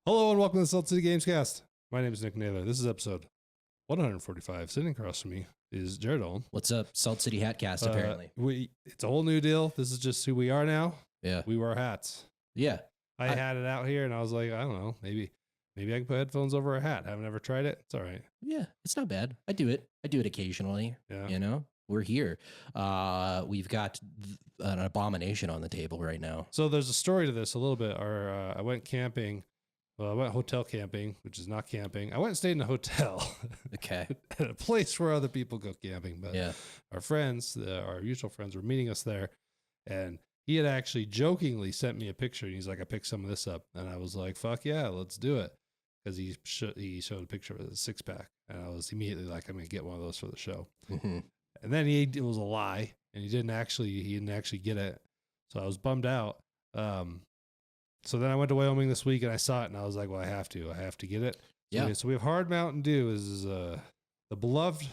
Hello and welcome to the Salt City Gamescast. My name is Nick Naylor. This is episode 145. Sitting across from me is Jared Owen. What's up? Salt City Hatcast, apparently. It's a whole new deal. This is just who we are now. Yeah. We wear hats. Yeah. I had it out here and I was like, I don't know, maybe I can put headphones over a hat. I haven't ever tried it. It's all right. Yeah. It's not bad. I do it occasionally. Yeah. You know, we're here. We've got an abomination on the table right now. So there's a story to this a little bit. I went camping. Well, I went hotel camping, which is not camping. I went and stayed in a hotel. Okay. At a place where other people go camping. But yeah. Our friends, our mutual friends, were meeting us there. And he had actually jokingly sent me a picture. And he's like, I picked some of this up. And I was like, fuck yeah, let's do it. Because he showed a picture of a 6-pack. And I was immediately like, I'm going to get one of those for the show. Mm-hmm. And then it was a lie. And he didn't actually get it. So I was bummed out. So then I went to Wyoming this week and I saw it and I was like, well, I have to get it. Yeah. So we have Hard Mountain Dew is the beloved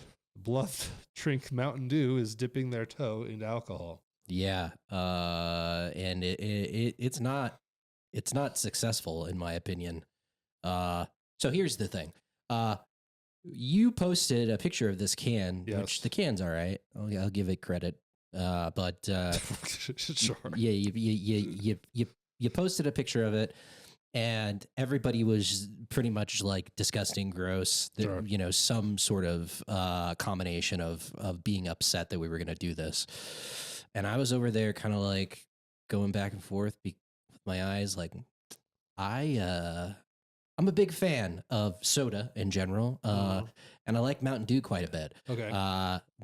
drink Mountain Dew is dipping their toe into alcohol. Yeah. And it's not successful in my opinion. So here's the thing. You posted a picture of this can, yes. Which the can's all right. I'll give it credit. But sure. Yeah, you posted a picture of it and everybody was pretty much like disgusting, gross, Sure. You know, some sort of combination of being upset that we were going to do this. And I was over there kind of like going back and forth with my eyes. Like I'm a big fan of soda in general. And I like Mountain Dew quite a bit. Okay.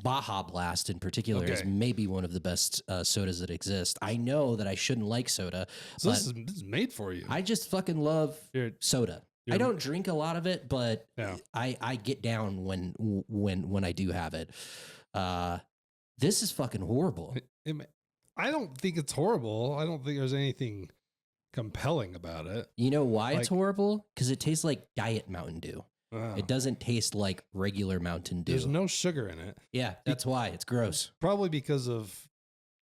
Baja Blast in particular is maybe one of the best sodas that exist. I know that I shouldn't like soda. So this is made for you. I just fucking love soda. I don't drink a lot of it, but yeah. I get down when I do have it. This is fucking horrible. I don't think it's horrible. I don't think there's anything compelling about it. You know why it's horrible? Because it tastes like Diet Mountain Dew. It doesn't taste like regular Mountain Dew. There's no sugar in it. Yeah, that's why. It's gross. Probably because of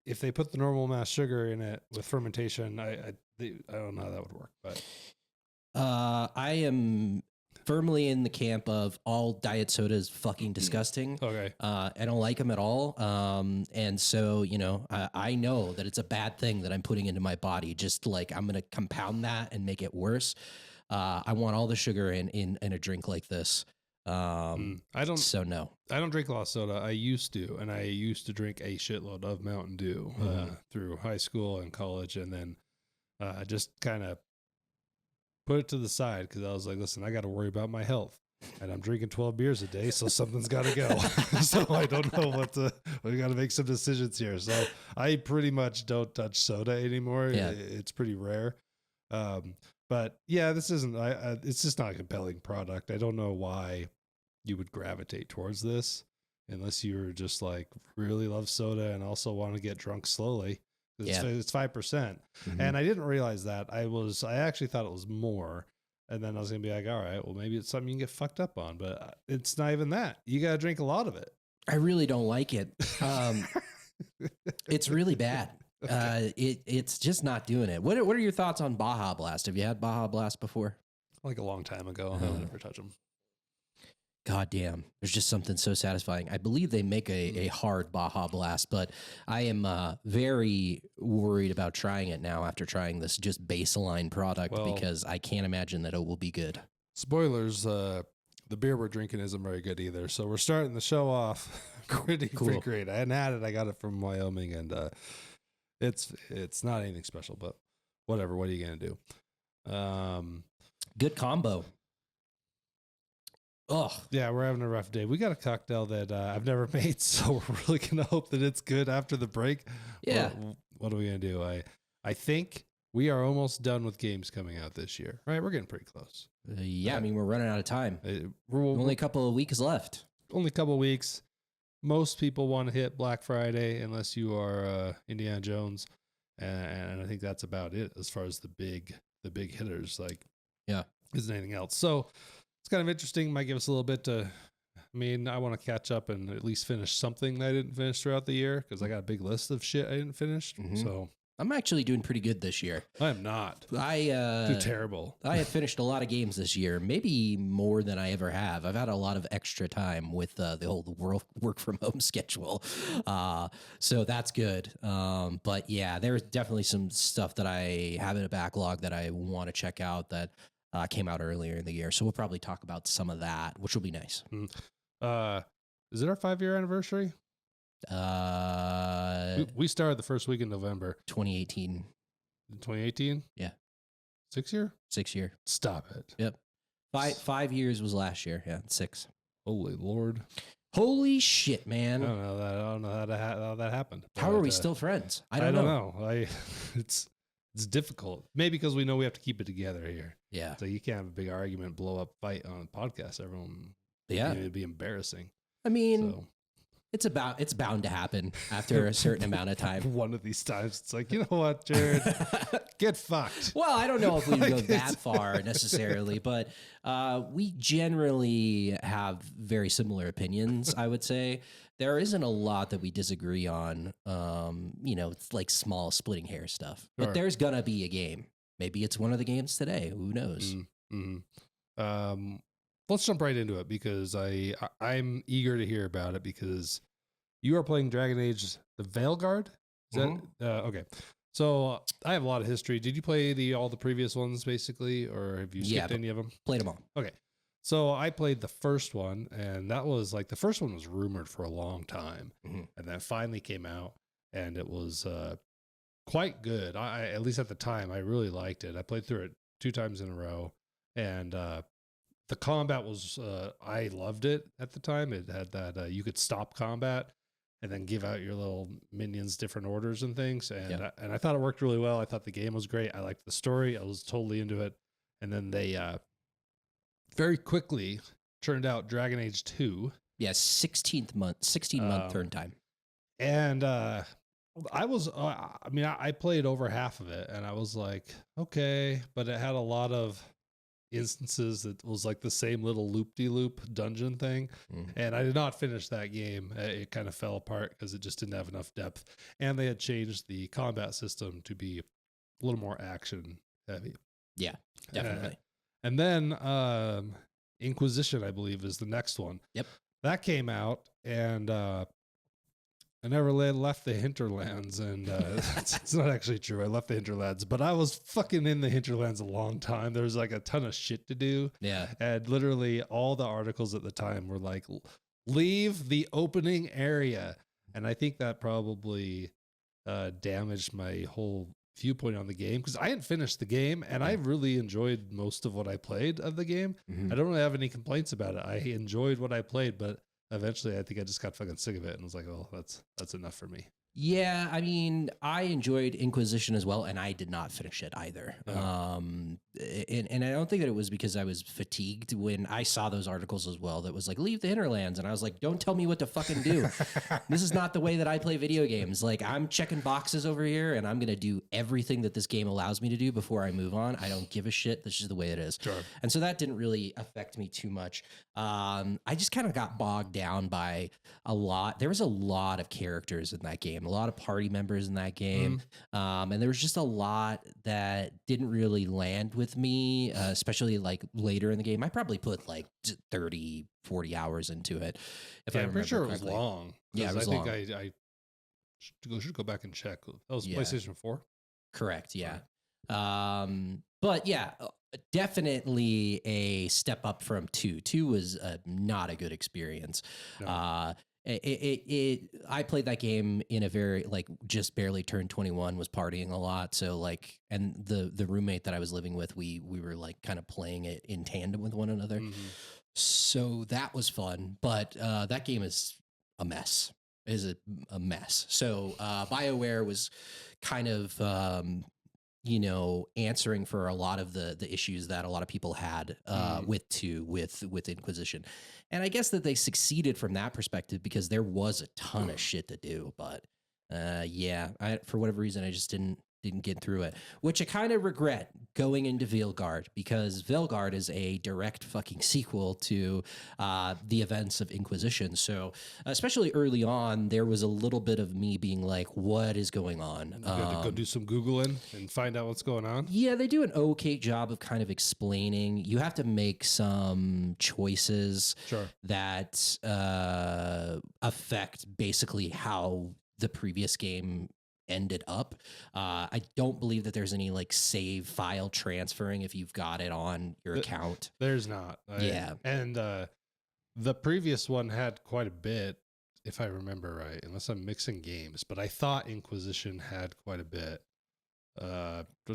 if they put the normal mass sugar in it with fermentation, I don't know how that would work. But I am firmly in the camp of all diet soda is fucking disgusting. Okay. I don't like them at all. And so, you know, I know that it's a bad thing that I'm putting into my body. Just like I'm going to compound that and make it worse. I want all the sugar in a drink like this. I don't drink a lot of soda. I used to, and I used to drink a shitload of Mountain Dew through high school and college, and then just kind of put it to the side because I was like, listen, I got to worry about my health, and I'm drinking 12 beers a day, so something's got to go. So I don't know we got to make some decisions here. So I pretty much don't touch soda anymore. Yeah. It's pretty rare. But yeah, this isn't, it's just not a compelling product. I don't know why you would gravitate towards this unless you're just like really love soda and also want to get drunk slowly. It's 5%. Mm-hmm. And I didn't realize that. I actually thought it was more. And then I was going to be like, all right, well, maybe it's something you can get fucked up on, but it's not even that. You got to drink a lot of it. I really don't like it. It's really bad. Okay. It's just not doing it. What are your thoughts on Baja Blast? Have you had Baja Blast before? Like a long time ago. I would never touch them. God damn. There's just something so satisfying. I believe they make a hard Baja Blast, but I am very worried about trying it now after trying this just baseline product because I can't imagine that it will be good. Spoilers, the beer we're drinking isn't very good either. So we're starting the show off pretty great. I hadn't had it. I got it from Wyoming and it's not anything special, but whatever. What are you going to do? Good combo. Oh yeah, we're having a rough day. We got a cocktail that I've never made, so we're really going to hope that it's good after the break. Yeah. What are we going to do? I think we are almost done with games coming out this year. Right? We're getting pretty close. Yeah, I mean, we're running out of time. Only a couple of weeks left. Only a couple of weeks. Most people want to hit Black Friday unless you are Indiana Jones, and I think that's about it as far as the big hitters. Like, yeah, isn't anything else. So it's kind of interesting. Might give us a little bit to. I mean, I want to catch up and at least finish something that I didn't finish throughout the year because I got a big list of shit I didn't finish. Mm-hmm. So I'm actually doing pretty good this year. I am not. I Too terrible. I have finished a lot of games this year, maybe more than I ever have. I've had a lot of extra time with the whole work from home schedule, so that's good. But yeah, there's definitely some stuff that I have in a backlog that I want to check out that came out earlier in the year. So we'll probably talk about some of that, which will be nice. Is it our 5-year anniversary? We started the first week in November. 2018. 2018? Yeah. 6 year? 6 year. Stop it. Yep. 5 years was last year. Yeah, 6. Holy Lord. Holy shit, man. I don't know how that happened. How are we still friends? I don't know. It's difficult. Maybe because we know we have to keep it together here. Yeah. So you can't have a big argument, blow up fight on a podcast. Everyone, it'd be embarrassing. I mean, it's bound to happen after a certain amount of time. One of these times, it's like, you know what, Jared, get fucked. Well, I don't know if we go that far necessarily, but we generally have very similar opinions. I would say there isn't a lot that we disagree on. It's like small splitting hair stuff, but there's gonna be a game. Maybe it's one of the games today. Who knows? Mm-hmm. Let's jump right into it because I'm eager to hear about it because you are playing Dragon Age: The Veilguard. Is that okay? So I have a lot of history. Did you play all the previous ones basically, or have you skipped any of them? Played them all. Okay. So I played the first one, and that was like the first one was rumored for a long time, and then finally came out, and it was quite good. I at least at the time I really liked it. I played through it 2 times in a row, and the combat was, I loved it at the time. It had that you could stop combat and then give out your little minions different orders and things. And and I thought it worked really well. I thought the game was great. I liked the story. I was totally into it. And then they very quickly turned out Dragon Age 2. Yeah, 16 month turn time. And I was, I played over half of it and I was like, okay, but it had a lot of instances that was like the same little loop-de-loop dungeon thing, and I did not finish that game. It kind of fell apart because it just didn't have enough depth, and they had changed the combat system to be a little more action heavy. Yeah, definitely. And then Inquisition, I believe, is the next one. Yep, that came out, and I never left the hinterlands, and it's not actually true. I left the hinterlands, but I was fucking in the hinterlands a long time. There was like a ton of shit to do. Yeah. And literally all the articles at the time were like, leave the opening area. And I think that probably damaged my whole viewpoint on the game because I hadn't finished the game and I really enjoyed most of what I played of the game. I don't really have any complaints about it. I enjoyed what I played, but eventually, I think I just got fucking sick of it and was like, "Oh, that's enough for me." Yeah, I mean, I enjoyed Inquisition as well, and I did not finish it either. And I don't think that it was because I was fatigued when I saw those articles as well. That was like, leave the hinterlands, and I was like, don't tell me what to fucking do. This is not the way that I play video games. Like, I'm checking boxes over here, and I'm gonna do everything that this game allows me to do before I move on. I don't give a shit. This is the way it is. Sure. And so that didn't really affect me too much. I just kind of got bogged down by a lot. There was a lot of characters in that game. A lot of party members in that game. And there was just a lot that didn't really land with me, especially like later in the game. I probably put like 30, 40 hours into it. I'm pretty sure correctly. It was long. Yeah, it was long. I should go back and check. That was PlayStation 4? Correct, yeah. But yeah, definitely a step up from 2. 2 was not a good experience. No. I played that game in a very just barely turned 21, was partying a lot. So and the roommate that I was living with, we were kind of playing it in tandem with one another. So that was fun, but that game is a mess. It is a mess. So Bioware was kind of answering for a lot of the issues that a lot of people had with Inquisition. And I guess that they succeeded from that perspective because there was a ton of shit to do. But for whatever reason, I just didn't didn't get through it, which I kind of regret going into Veilguard, because Veilguard is a direct fucking sequel to the events of Inquisition. So especially early on, there was a little bit of me being like, what is going on? You had to go do some Googling and find out what's going on. Yeah, they do an okay job of kind of explaining. You have to make some choices Sure. that affect basically how the previous game ended up. I don't believe that there's any like save file transferring if you've got it on your account. There's not. Yeah. And the previous one had quite a bit, if I remember right, unless I'm mixing games. But I thought Inquisition had quite a bit.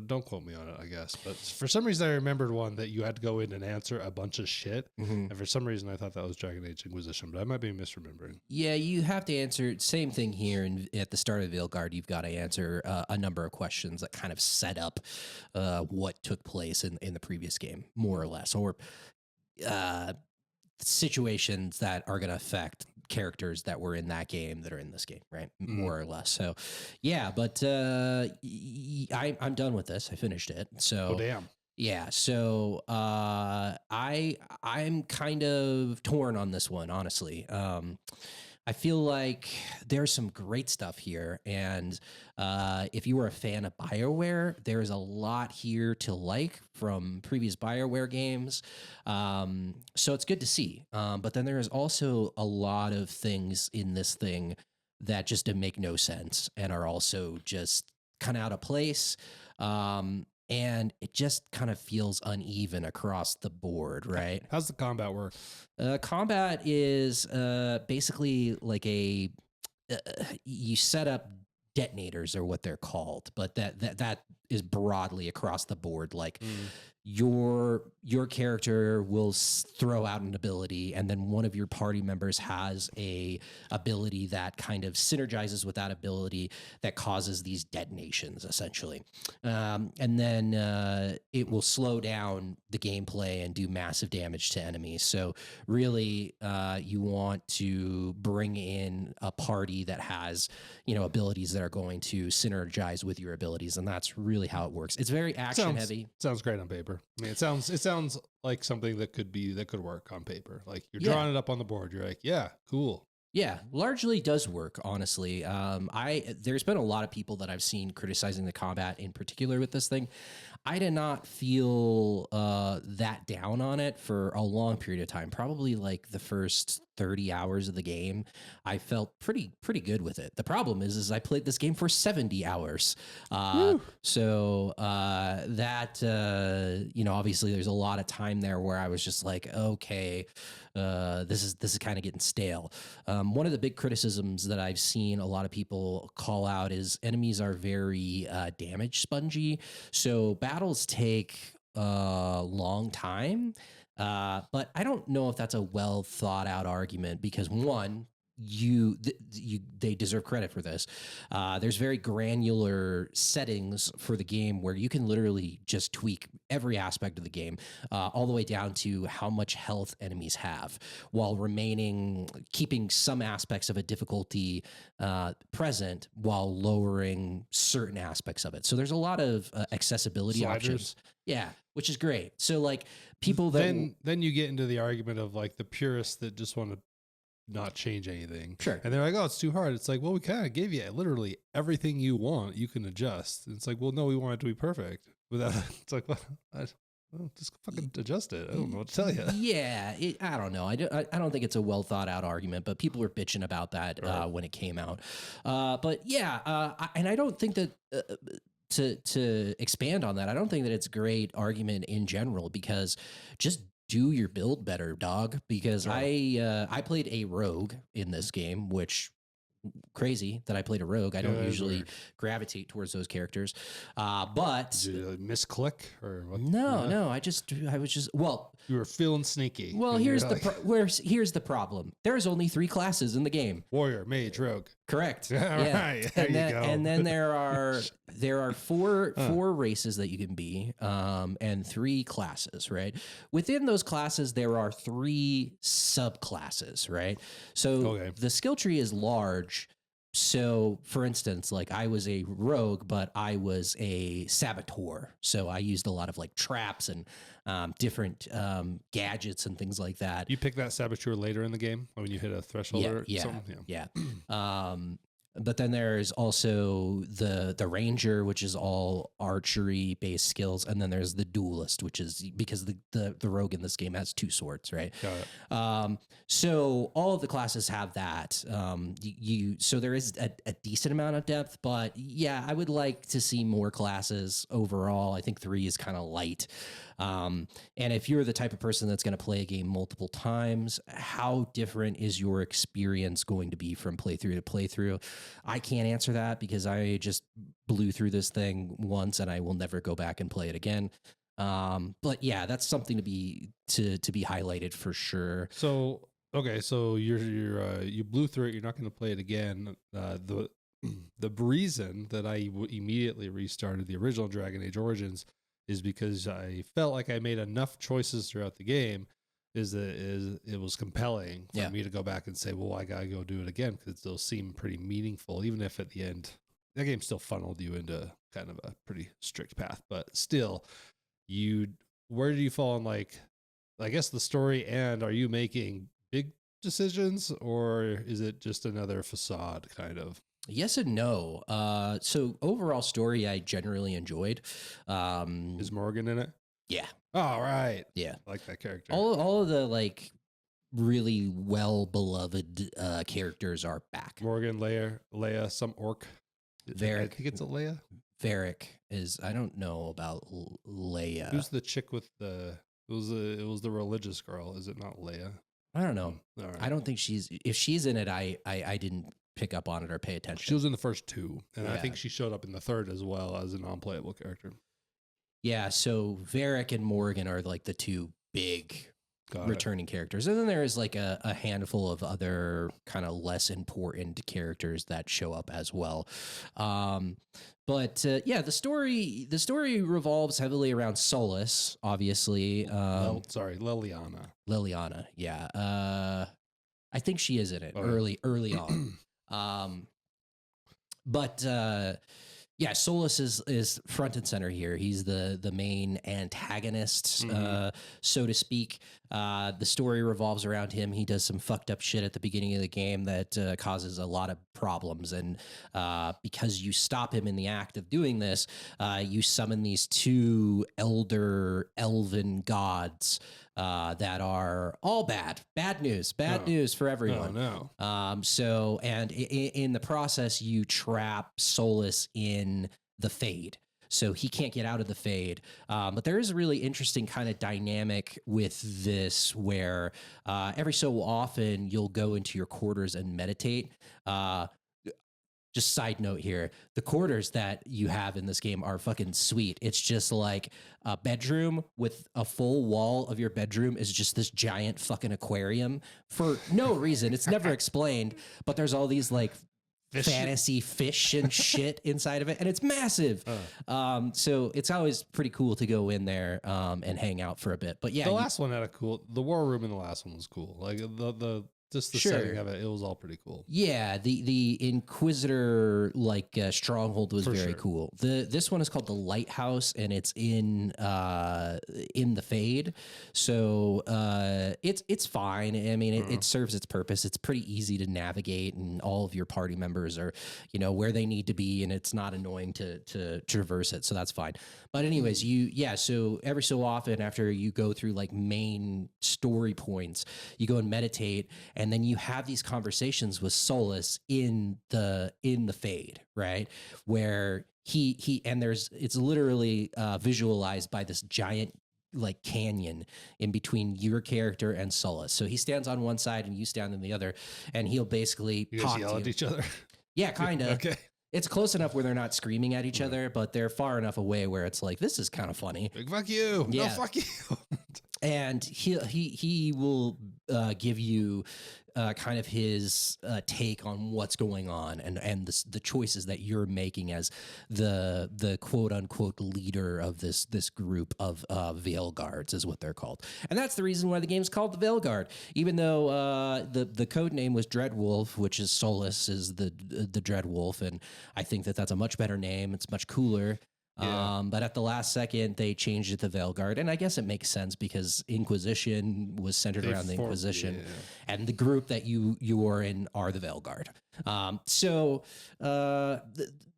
Don't quote me on it, I guess. But for some reason, I remembered one that you had to go in and answer a bunch of shit. Mm-hmm. And for some reason, I thought that was Dragon Age Inquisition, but I might be misremembering. Yeah, you have to answer same thing here. And at the start of Veilguard, you've got to answer a number of questions that kind of set up what took place in the previous game, more or less, or situations that are going to affect characters that were in that game that are in this game, right? More or less. So, yeah, but I'm done with this. I finished it. So, Oh, damn. yeah. So, I'm kind of torn on this one, honestly. I feel like there's some great stuff here. And if you were a fan of Bioware, there's a lot here to like from previous Bioware games. So it's good to see. But then there is also a lot of things in this thing that just make no sense and are also just kind of out of place. And it just kind of feels uneven across the board, right? How's the combat work? Combat is basically like you set up detonators, or what they're called, but that is broadly across the board. Like your character will throw out an ability, and then one of your party members has a ability that kind of synergizes with that ability that causes these detonations, essentially. And then it will slow down the gameplay and do massive damage to enemies. So really, you want to bring in a party that has, abilities that are going to synergize with your abilities, and that's really how it works. It's very action heavy. Sounds great on paper. I mean, it sounds like something that could work on paper. Like you're drawing it up on the board. You're like, yeah, cool. Yeah, largely does work, honestly. There's been a lot of people that I've seen criticizing the combat in particular with this thing. I did not feel that down on it for a long period of time. Probably like the first 30 hours of the game, I felt pretty good with it. The problem is I played this game for 70 hours. So that obviously there's a lot of time there where I was just like, okay, this is kind of getting stale. One of the big criticisms that I've seen a lot of people call out is enemies are very damage spongy. So battles take a long time. But I don't know if that's a well thought out argument, because one, they deserve credit for this. There's very granular settings for the game where you can literally just tweak every aspect of the game, all the way down to how much health enemies have, while keeping some aspects of a difficulty present while lowering certain aspects of it. So there's a lot of accessibility options. Yeah, which is great. So like people that then you get into the argument of like the purists that just want to not change anything. Sure. And they're like, oh, it's too hard. It's like, well, we kind of gave you literally everything you want. You can adjust. And it's like, well, no, we want it to be perfect. Without it's like, well, just fucking adjust it. I don't know what to tell you. Yeah, I don't know. I don't think it's a well thought out argument, but people were bitching about that when it came out. But yeah, and I don't think that. To expand on that, I don't think that it's a great argument in general, because just do your build better, dog. Because I played a rogue in this game, which crazy that I played a rogue. I don't usually gravitate towards those characters. But did you misclick or what? No, I was just you were feeling sneaky. Well, here's the problem. There's only 3 classes in the game: warrior, mage, rogue. Correct. Right. There you go. And then there are four races that you can be, and 3 classes, right? Within those classes, there are 3 subclasses, right? So the skill tree is large So, for instance, like I was a rogue, but I was a saboteur. So I used a lot of like traps and different gadgets and things like that. You pick that saboteur later in the game when you hit a threshold or something. Yeah. But then there's also the ranger, which is all archery based skills, and then there's the duelist, which is because the rogue in this game has 2 swords, right? Got it. So all of the classes have that. So there is a decent amount of depth, but yeah, I would like to see more classes overall. I think 3 is kind of light. And if you're the type of person that's going to play a game multiple times, how different is your experience going to be from playthrough to playthrough? I can't answer that because I just blew through this thing once and I will never go back and play it again. But yeah, that's something to be highlighted for sure. So okay, so you blew through it. You're not going to play it again. The reason that I immediately restarted the original Dragon Age Origins is because I felt like I made enough choices throughout the game. It was compelling for me to go back and say, well, I gotta go do it again because they'll seem pretty meaningful, even if at the end that game still funneled you into kind of a pretty strict path. But still, where do you fall on, like, I guess the story, and are you making big decisions, or is it just another facade kind of? Yes and no. So overall story, I generally enjoyed. Is Morgan in it? Yeah. All right. Yeah. I like that character. All of the like really well beloved characters are back. Morgan, Leia, some orc. Varric. I think it's a Leia. Varric is. I don't know about Leia. Who's the chick with the? It was the religious girl. Is it not Leia? I don't know. All right. I don't think she's. If she's in it, I didn't pick up on it or pay attention. She was in the first 2, and I think she showed up in the 3rd as well as a non-playable character. Yeah, so Varric and Morgan are like the 2 big returning characters. And then there is like a handful of other kind of less important characters that show up as well. But yeah, the story revolves heavily around Solus, obviously. Liliana. Liliana, yeah. I think she is in it early on. But yeah, Solus is front and center here. He's the main antagonist, so to speak. The story revolves around him. He does some fucked up shit at the beginning of the game that causes a lot of problems. And because you stop him in the act of doing this, you summon these 2 elder elven gods that are all bad news for everyone. Oh, no. So, and in the process, you trap Solus in the Fade. So he can't get out of the Fade. But there is a really interesting kind of dynamic with this where every so often you'll go into your quarters and meditate. Just side note here, the quarters that you have in this game are fucking sweet. It's just like a bedroom with a full wall of your bedroom is just this giant fucking aquarium for no reason. It's never explained, but there's all these like fantasy fish and shit inside of it, and it's massive. So it's always pretty cool to go in there and hang out for a bit. But yeah, the last one had the war room in the last one was cool. Like the setting of it was all pretty cool. Yeah, the Inquisitor stronghold was very cool. This one is called the Lighthouse, and it's in the Fade, so it's fine. I mean, it serves its purpose. It's pretty easy to navigate, and all of your party members are where they need to be, and it's not annoying to traverse it, so that's fine. But anyways, so every so often after you go through like main story points, you go and meditate. And then you have these conversations with Solus in the Fade, right? Where it's literally visualized by this giant like canyon in between your character and Solus. So he stands on one side and you stand on the other, and he'll basically you guys yell at each other. Yeah, kind of. Okay. It's close enough where they're not screaming at each other, but they're far enough away where it's like, this is kind of funny. Big fuck you. Yeah. No, fuck you. And he will give you kind of his take on what's going on and the choices that you're making as the quote unquote leader of this group of Veil Guards is what they're called, and that's the reason why the game's called the Veil Guard. Even though the code name was Dreadwolf, which is Solus is the Dreadwolf, and I think that's a much better name. It's much cooler. Yeah. But at the last second, they changed it to Veilguard, and I guess it makes sense because Inquisition was centered around the Inquisition, and the group that you are in are the Veilguard. So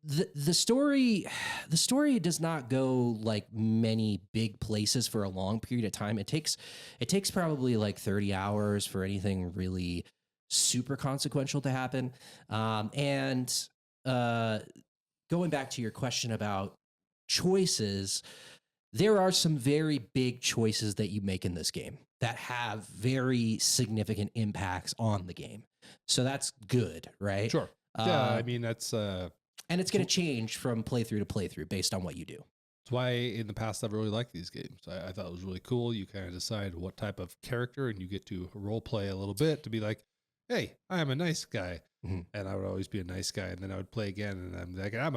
the story does not go like many big places for a long period of time. It takes probably like 30 hours for anything really super consequential to happen. And going back to your question about choices, there are some very big choices that you make in this game that have very significant impacts on the game. So that's good, right? Sure. Yeah, I mean, that's... and it's going to change from playthrough to playthrough based on what you do. That's why in the past I've really liked these games. I thought it was really cool. You kind of decide what type of character, and you get to role play a little bit to be like, hey, I'm a nice guy. Mm-hmm. And I would always be a nice guy. And then I would play again, and I'm like, I'm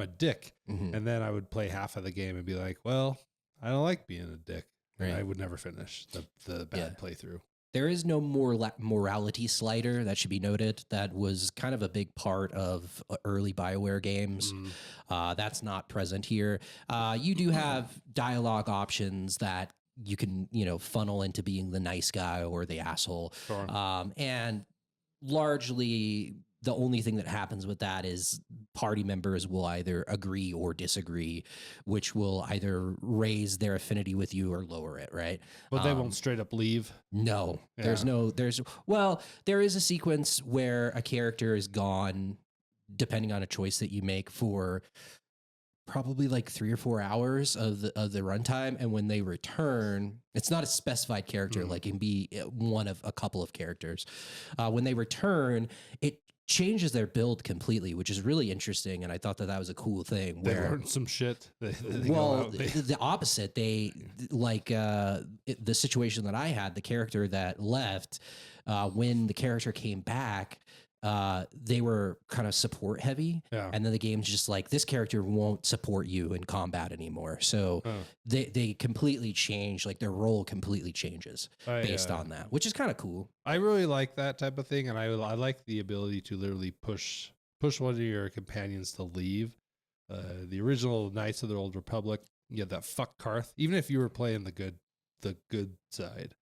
a dick. Mm-hmm. And then I would play half of the game and be like, well, I don't like being a dick. Right. And I would never finish the bad playthrough. There is no morality slider, that should be noted. That was kind of a big part of early Bioware games. That's not present here. You do have dialogue options that you can, funnel into being the nice guy or the asshole. Sure. And largely the only thing that happens with that is party members will either agree or disagree, which will either raise their affinity with you or lower it, right? But they won't straight up leave. No, Yeah. there is a sequence where a character is gone, depending on a choice that you make, for probably like 3 or 4 hours of the runtime, and when they return, it's not a specified character, like it can be one of a couple of characters. When they return, it changes their build completely, which is really interesting, and I thought that was a cool thing. They learned some shit. The opposite. They like the situation that I had. The character that left, when the character came back, they were kind of support heavy, and then the game's just like, this character won't support you in combat anymore. So they completely change, like their role completely changes based on that, which is kind of cool. I really like that type of thing, and I like the ability to literally push one of your companions to leave. The original Knights of the Old Republic, you had that fuck Karth. Even if you were playing the good side,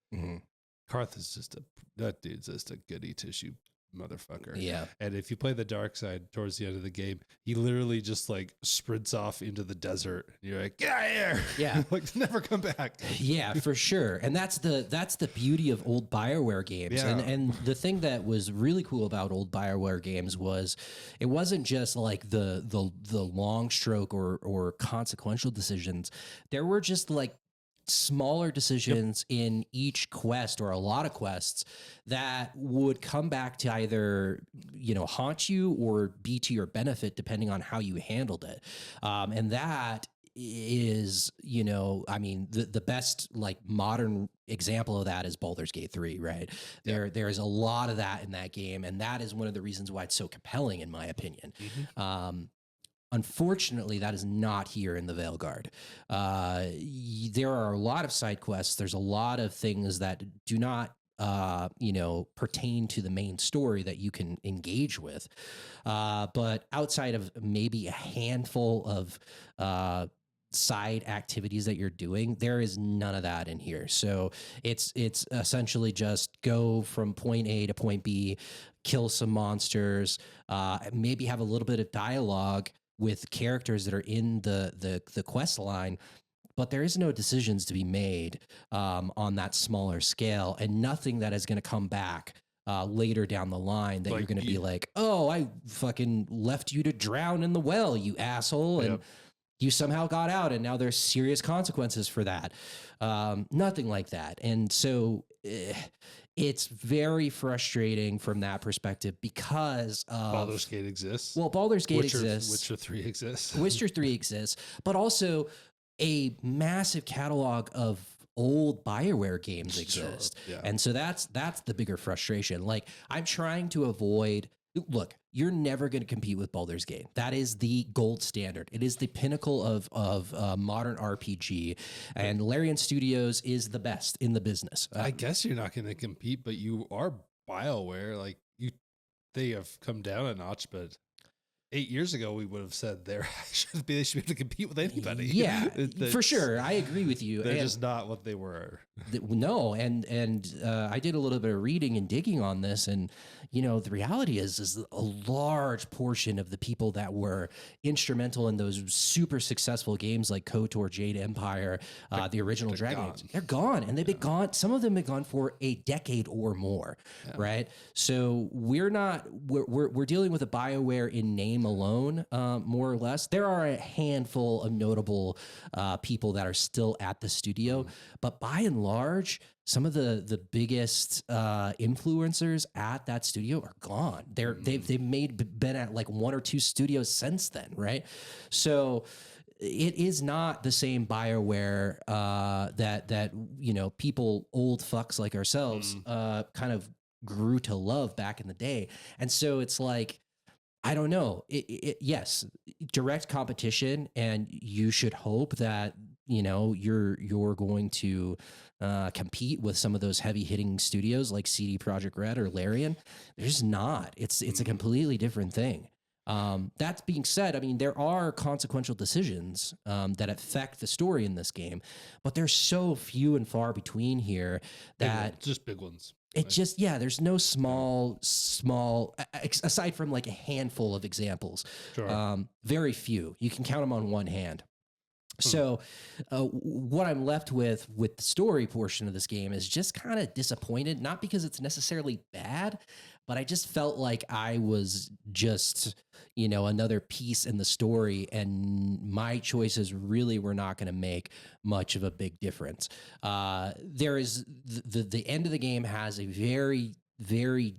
Karth is that dude's just a goody tissue motherfucker. Yeah. And if you play the dark side towards the end of the game, he literally just like sprints off into the desert. And you're like, get out of here. Yeah. Like, never come back. Yeah, for sure. And that's the beauty of old Bioware games. Yeah. And the thing that was really cool about old Bioware games was it wasn't just like the long stroke or consequential decisions. There were just like smaller decisions in each quest, or a lot of quests, that would come back to either haunt you or be to your benefit depending on how you handled it. And that is, the best like modern example of that is Baldur's Gate 3, right? There is a lot of that in that game, and that is one of the reasons why it's so compelling, in my opinion. Unfortunately, that is not here in the Veilguard. There are a lot of side quests. There's a lot of things that do not, pertain to the main story that you can engage with. But outside of maybe a handful of side activities that you're doing, there is none of that in here. So it's essentially just go from point A to point B, kill some monsters, maybe have a little bit of dialogue with characters that are in the quest line, but there is no decisions to be made on that smaller scale, and nothing that is going to come back later down the line that you're going to be like, oh, I fucking left you to drown in the well, you asshole, and you somehow got out, and now there's serious consequences for that. Nothing like that. And so it's very frustrating from that perspective because of Baldur's Gate exists. Well, Baldur's Gate exists. Witcher 3 exists. Witcher 3 exists, but also a massive catalog of old Bioware games Sure. exist. Yeah. And so that's the bigger frustration. Like, I'm trying to avoid, look, you're never going to compete with Baldur's Gate. That is the gold standard. It is the pinnacle of modern RPG, and Larian Studios is the best in the business. I guess you're not going to compete, but you are BioWare. Like they have come down a notch, but 8 years ago we would have said they should be able to compete with anybody. Yeah, for sure. I agree with you. They're just not what they were. No, and I did a little bit of reading and digging on this, and the reality is a large portion of the people that were instrumental in those super successful games like KOTOR, Jade Empire, the original Dragon Age, they're gone, and they've been gone. Some of them have been gone for a decade or more, right? So we're dealing with a BioWare in name alone, more or less. There are a handful of notable people that are still at the studio, but by and large, some of the biggest influencers at that studio are gone. They've been at like one or two studios since then, right? So it is not the same BioWare that people, old fucks like ourselves, kind of grew to love back in the day. And so it's like, I don't know. Yes, direct competition, and you should hope that you're going to compete with some of those heavy hitting studios like CD Projekt Red or Larian. There's not. It's a completely different thing. That being said, I mean, there are consequential decisions that affect the story in this game, but they're so few and far between here that just big ones. It just, there's no small, aside from like a handful of examples, very few. You can count them on one hand. So what I'm left with the story portion of this game is just kind of disappointed, not because it's necessarily bad, but I just felt like I was just, another piece in the story, and my choices really were not going to make much of a big difference. There is the end of the game has a very, very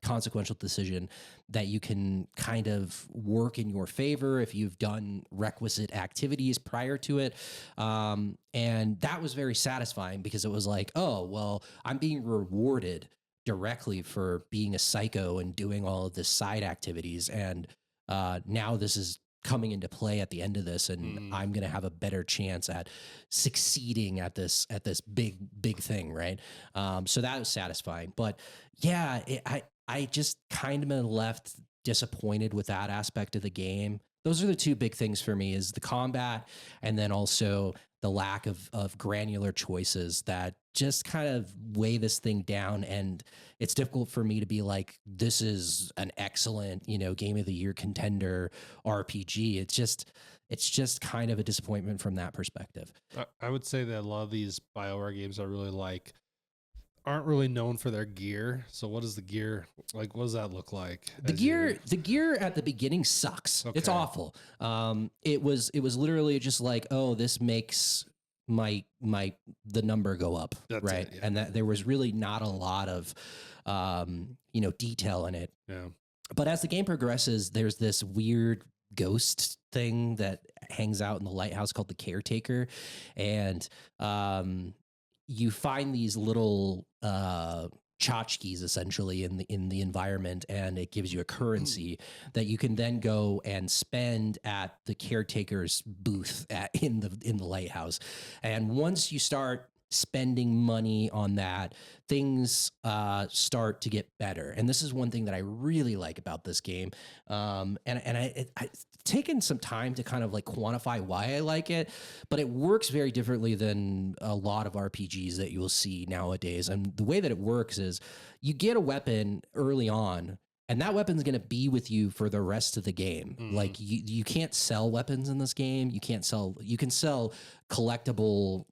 consequential decision that you can kind of work in your favor if you've done requisite activities prior to it. And that was very satisfying because it was like, oh, well, I'm being rewarded directly for being a psycho and doing all of this side activities. And now this is coming into play at the end of this, and I'm going to have a better chance at succeeding at this big thing. Right. So that was satisfying, but yeah, I just kind of been left disappointed with that aspect of the game. Those are the two big things for me, is the combat, and then also the lack of granular choices that just kind of weigh this thing down. And it's difficult for me to be like, this is an excellent, game of the year contender RPG. It's just kind of a disappointment from that perspective. I would say that a lot of these BioWare games aren't really known for their gear. So what is the gear like? What does that look like? The gear at the beginning sucks. Okay. It's awful. It was literally just like, oh, this makes the number go up. That's right. And that there was really not a lot of detail in it. Yeah. But as the game progresses, there's this weird ghost thing that hangs out in the lighthouse called the Caretaker, and you find these little tchotchkes essentially in the environment, and it gives you a currency that you can then go and spend at the Caretaker's booth in the lighthouse. And once you start spending money on that, things start to get better. And this is one thing that I really like about this game. And I taken some time to kind of like quantify why I like it, but it works very differently than a lot of RPGs that you'll see nowadays. And the way that it works is you get a weapon early on, and that weapon's going to be with you for the rest of the game. Like you can't sell weapons in this game. You can sell collectible,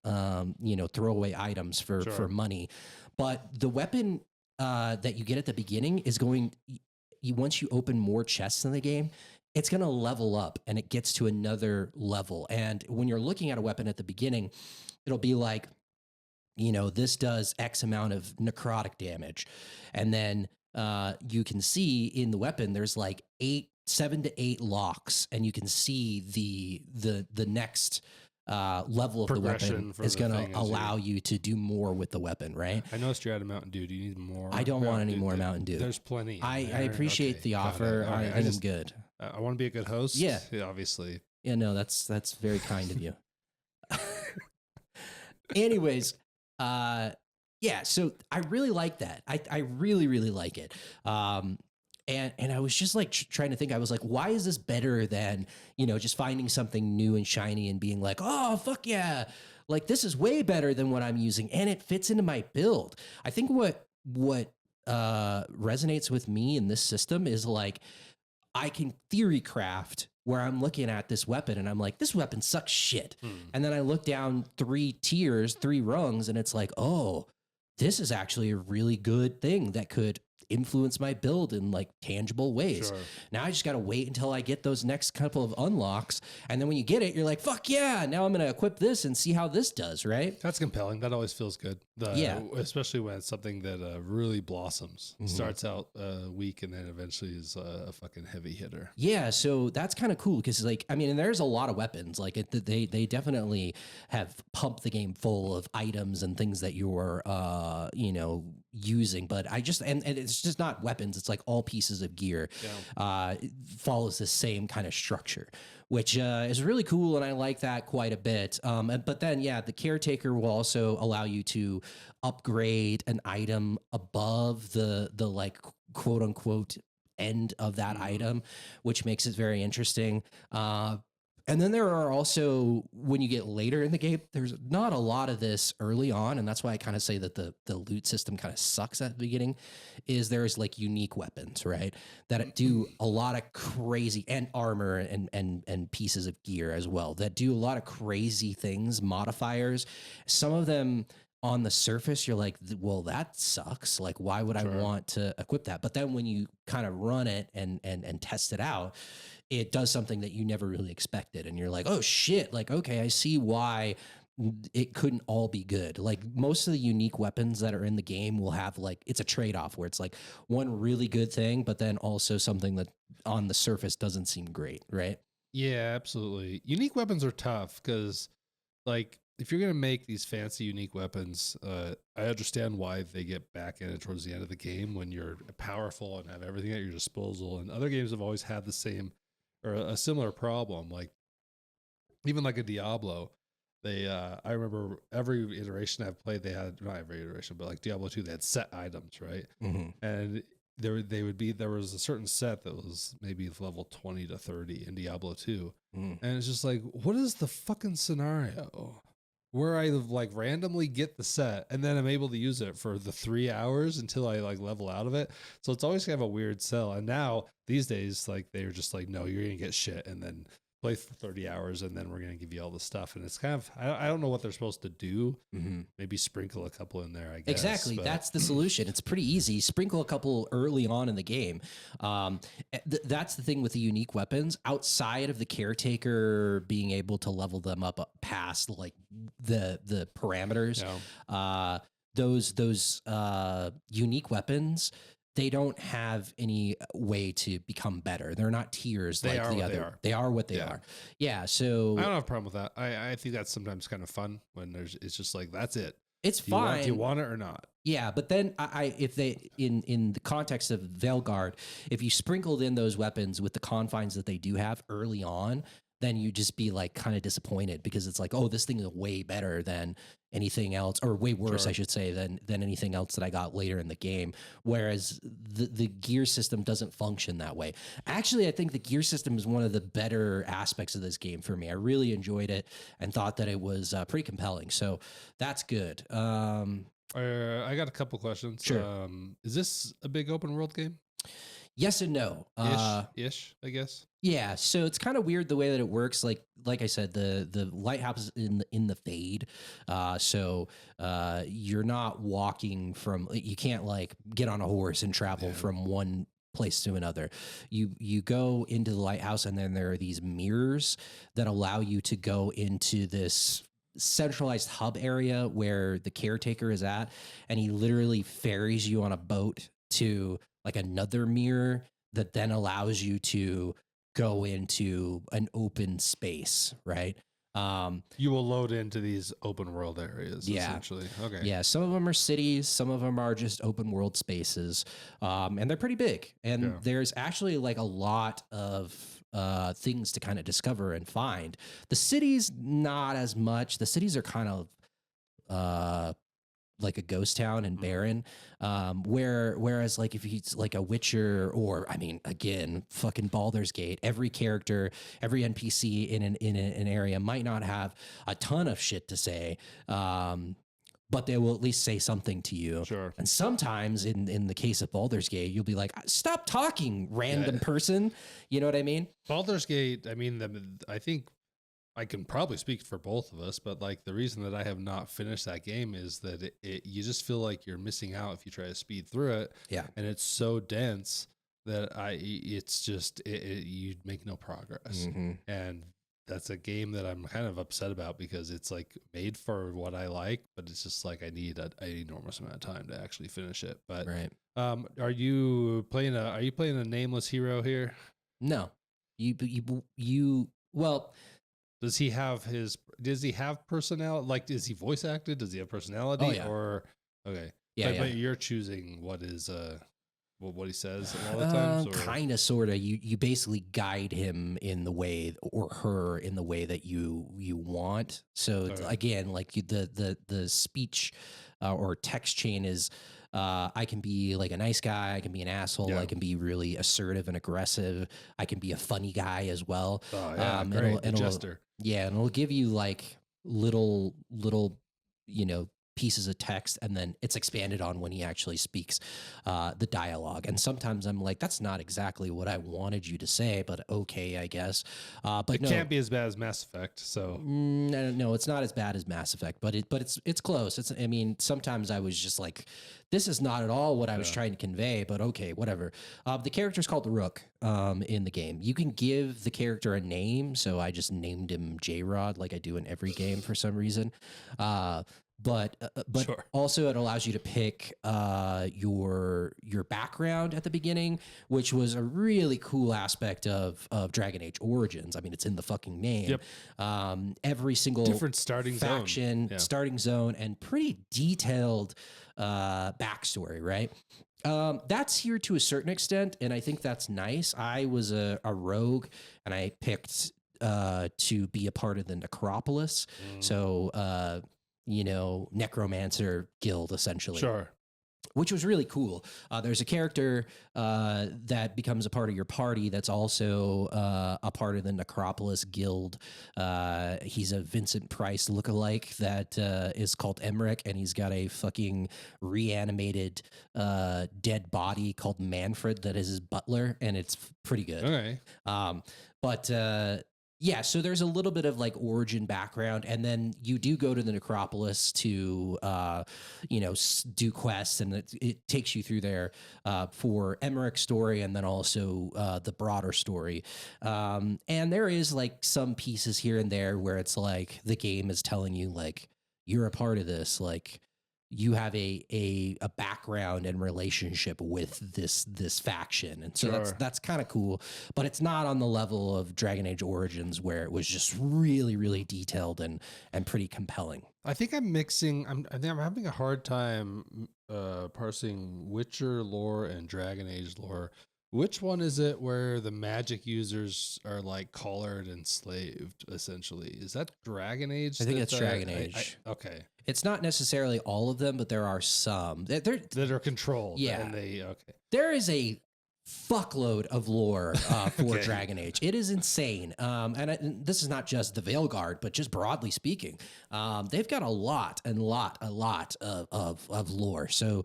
throwaway items for money. But the weapon that you get at the beginning is once you open more chests in the game, it's going to level up, and it gets to another level. And when you're looking at a weapon at the beginning, it'll be like, this does X amount of necrotic damage. And then you can see in the weapon, there's like 7 to 8 locks, and you can see the next level of the weapon Progression for is the going to thing as allow you to do more with the weapon, right? I noticed you're out of Mountain Dew. Do you need more? I don't want any more Mountain Dew. There's plenty. In I there. appreciate Okay, the got it. offer. All I right. think I'm good. I want to be a good host. Yeah. Obviously. Yeah, no, that's very kind of you. Anyways, yeah, so I really like that. I really, really like it. And I was just like trying to think, I was like, why is this better than, just finding something new and shiny and being like, oh, fuck yeah. Like, this is way better than what I'm using. And it fits into my build. I think what resonates with me in this system is like, I can theory craft where I'm looking at this weapon and I'm like, this weapon sucks shit. And then I look down 3 tiers, 3 rungs, and it's like, oh, this is actually a really good thing that could influence my build in like tangible ways. Sure. Now I just got to wait until I get those next couple of unlocks. And then when you get it, you're like, fuck yeah, now I'm going to equip this and see how this does, right? That's compelling. That always feels good. Yeah. Especially when it's something that really blossoms. Starts out weak and then eventually is a fucking heavy hitter. Yeah, so that's kind of cool because, like, I mean, and there's a lot of weapons. Like, they definitely have pumped the game full of items and things that you're, using. But I just and it's just not weapons. It's like all pieces of gear. Yeah. It follows the same kind of structure, which is really cool, and I like that quite a bit. But then, yeah, the caretaker will also allow you to upgrade an item above the like quote unquote end of that item, which makes it very interesting. And then there are also, when you get later in the game, there's not a lot of this early on, and that's why I kind of say that the loot system kind of sucks at the beginning, is there's like unique weapons, right? That do a lot of crazy, and armor and pieces of gear as well, that do a lot of crazy things, modifiers. Some of them on the surface, you're like, well, that sucks. Like, why would I want to equip that? But then when you kind of run it and test it out, it does something that you never really expected. And you're like, oh shit, like, okay, I see why it couldn't all be good. Like, most of the unique weapons that are in the game will have like, it's a trade-off where it's like one really good thing, but then also something that on the surface doesn't seem great, right? Yeah, absolutely. Unique weapons are tough because, like, if you're going to make these fancy unique weapons, I understand why they get back in it towards the end of the game when you're powerful and have everything at your disposal. And other games have always had the same or a similar problem. Like, even like a Diablo, I remember every iteration I've played, they had, not every iteration, but like Diablo 2, they had set items, right? And there was a certain set that was maybe level 20 to 30 in Diablo 2. And it's just like, what is the fucking scenario where I like randomly get the set and then I'm able to use it for the 3 hours until I like level out of it? So it's always kind of a weird sell. And now these days, like, they're just like, no, you're gonna get shit and then play for 30 hours and then we're gonna give you all the stuff. And it's kind of, I don't know what they're supposed to do. Maybe sprinkle a couple in there, I guess. Exactly. That's the solution. It's pretty easy. Sprinkle a couple early on in the game. That's the thing with the unique weapons. Outside of the caretaker being able to level them up past like the parameters, those unique weapons, they don't have any way to become better. They're not tiers like the other. They are what they are. Yeah. So I don't have a problem with that. I think that's sometimes kind of fun when it's just like, that's it. It's fine. Do you want it or not? Yeah, but then if they in the context of Veilguard, if you sprinkled in those weapons with the confines that they do have early on, then you just be like kind of disappointed because it's like, oh, this thing is way better than anything else, or way worse, I should say, than anything else that I got later in the game. Whereas the gear system doesn't function that way. Actually, I think the gear system is one of the better aspects of this game for me. I really enjoyed it and thought that it was pretty compelling. So that's good. I got a couple questions. Sure. Is this a big open world game? Yes and no. Ish, I guess. Yeah, so it's kind of weird the way that it works. Like I said, the lighthouse is in the fade, so you're not walking from. You can't like get on a horse and travel from one place to another. You go into the lighthouse, and then there are these mirrors that allow you to go into this centralized hub area where the caretaker is at, and he literally ferries you on a boat to like another mirror that then allows you to go into an open space, right? You will load into these open world areas, Yeah. essentially. Okay. Yeah, some of them are cities, some of them are just open world spaces, and they're pretty big. And Yeah. there's actually like a lot of things to kind of discover and find. The cities, not as much. The cities are kind of uh, like a ghost town and barren. Whereas like if it's like a Witcher or I mean again fucking Baldur's Gate, every character, every NPC in an area might not have a ton of shit to say. But they will at least say something to you. Sure. And sometimes in the case of Baldur's Gate, you'll be like, stop talking, random person. You know what I mean? Baldur's Gate, I mean, I think I can probably speak for both of us, but like the reason that I have not finished that game is that you just feel like you're missing out if you try to speed through it. Yeah. And it's so dense that it's just, you make no progress. Mm-hmm. And that's a game that I'm kind of upset about because it's like made for what I like, but it's just like I need an enormous amount of time to actually finish it. But Right. are you playing a nameless hero here? No, you well, Does he have personality? Like, is he voice acted? Does he have personality? Oh, yeah. Or okay, yeah, but you're choosing what is what he says a lot of times, or kind of, sort of. You basically guide him in the way or her in the way that you want. So Okay. again, like the speech or text chain is. I can be like a nice guy. I can be an asshole. Yeah. I can be really assertive and aggressive. I can be a funny guy as well. Oh yeah, It'll- great. The jester. Yeah, and it'll give you like little, you know, pieces of text, and then it's expanded on when he actually speaks the dialogue. And sometimes I'm like, that's not exactly what I wanted you to say, but okay, I guess. But It no, can't be as bad as Mass Effect. So no, it's not as bad as Mass Effect, but it's close. I mean, sometimes I was just like, this is not at all what I was trying to convey, but okay, whatever. The character's called Rook in the game. You can give the character a name, so I just named him J-Rod, like I do in every game for some reason. But Sure. also it allows you to pick your background at the beginning, which was a really cool aspect of Dragon Age Origins. I mean, it's in the fucking name. Yep. Every single Different starting faction, zone. Yeah. starting zone, and pretty detailed backstory, right? That's here to a certain extent, and I think that's nice. I was a rogue, and I picked to be a part of the Necropolis. So, you know, necromancer guild essentially. Sure. Which was really cool. There's a character that becomes a part of your party that's also a part of the Necropolis Guild. He's a Vincent Price lookalike that is called Emmerich, and he's got a fucking reanimated dead body called Manfred that is his butler, and it's pretty good. Okay. But yeah, so there's a little bit of like origin background, and then you do go to the Necropolis to, you know, do quests, and it takes you through there for Emmerich's story, and then also the broader story. And there is like some pieces here and there where it's like the game is telling you like you're a part of this, like you have a background and relationship with this faction, and so that's kind of cool. But it's not on the level of Dragon Age Origins, where it was just really detailed and pretty compelling. I think I'm mixing. I think I'm having a hard time parsing Witcher lore and Dragon Age lore. Which one is it where the magic users are like collared and slaved, essentially? Is that Dragon Age? I think it's Dragon Age. Okay. It's not necessarily all of them, but there are some. That are controlled. Yeah. And okay. There is a fuckload of lore for Okay. Dragon Age. It is insane. And this is not just the Veilguard, but just broadly speaking. They've got a lot of lore. So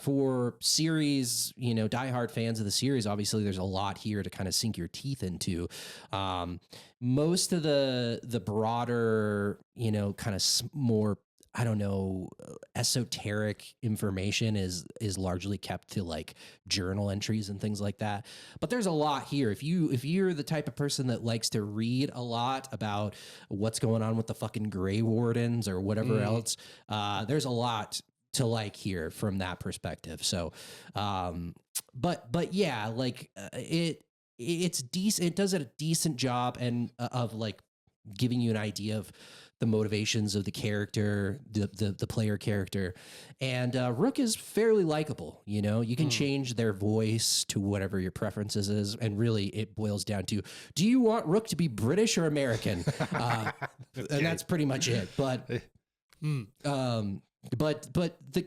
for series, you know, diehard fans of the series, obviously there's a lot here to kind of sink your teeth into. Most of the broader, you know, kind of more, I don't know, esoteric information is largely kept to like journal entries and things like that. But there's a lot here. If you're the type of person that likes to read a lot about what's going on with the fucking Grey Wardens or whatever else, there's a lot to like here from that perspective. So, but yeah, like it's decent. It does a decent job and of like giving you an idea of the motivations of the character, the player character. And Rook is fairly likable. You know, you can change their voice to whatever your preferences is. And really it boils down to, do you want Rook to be British or American? And that's pretty much it. But the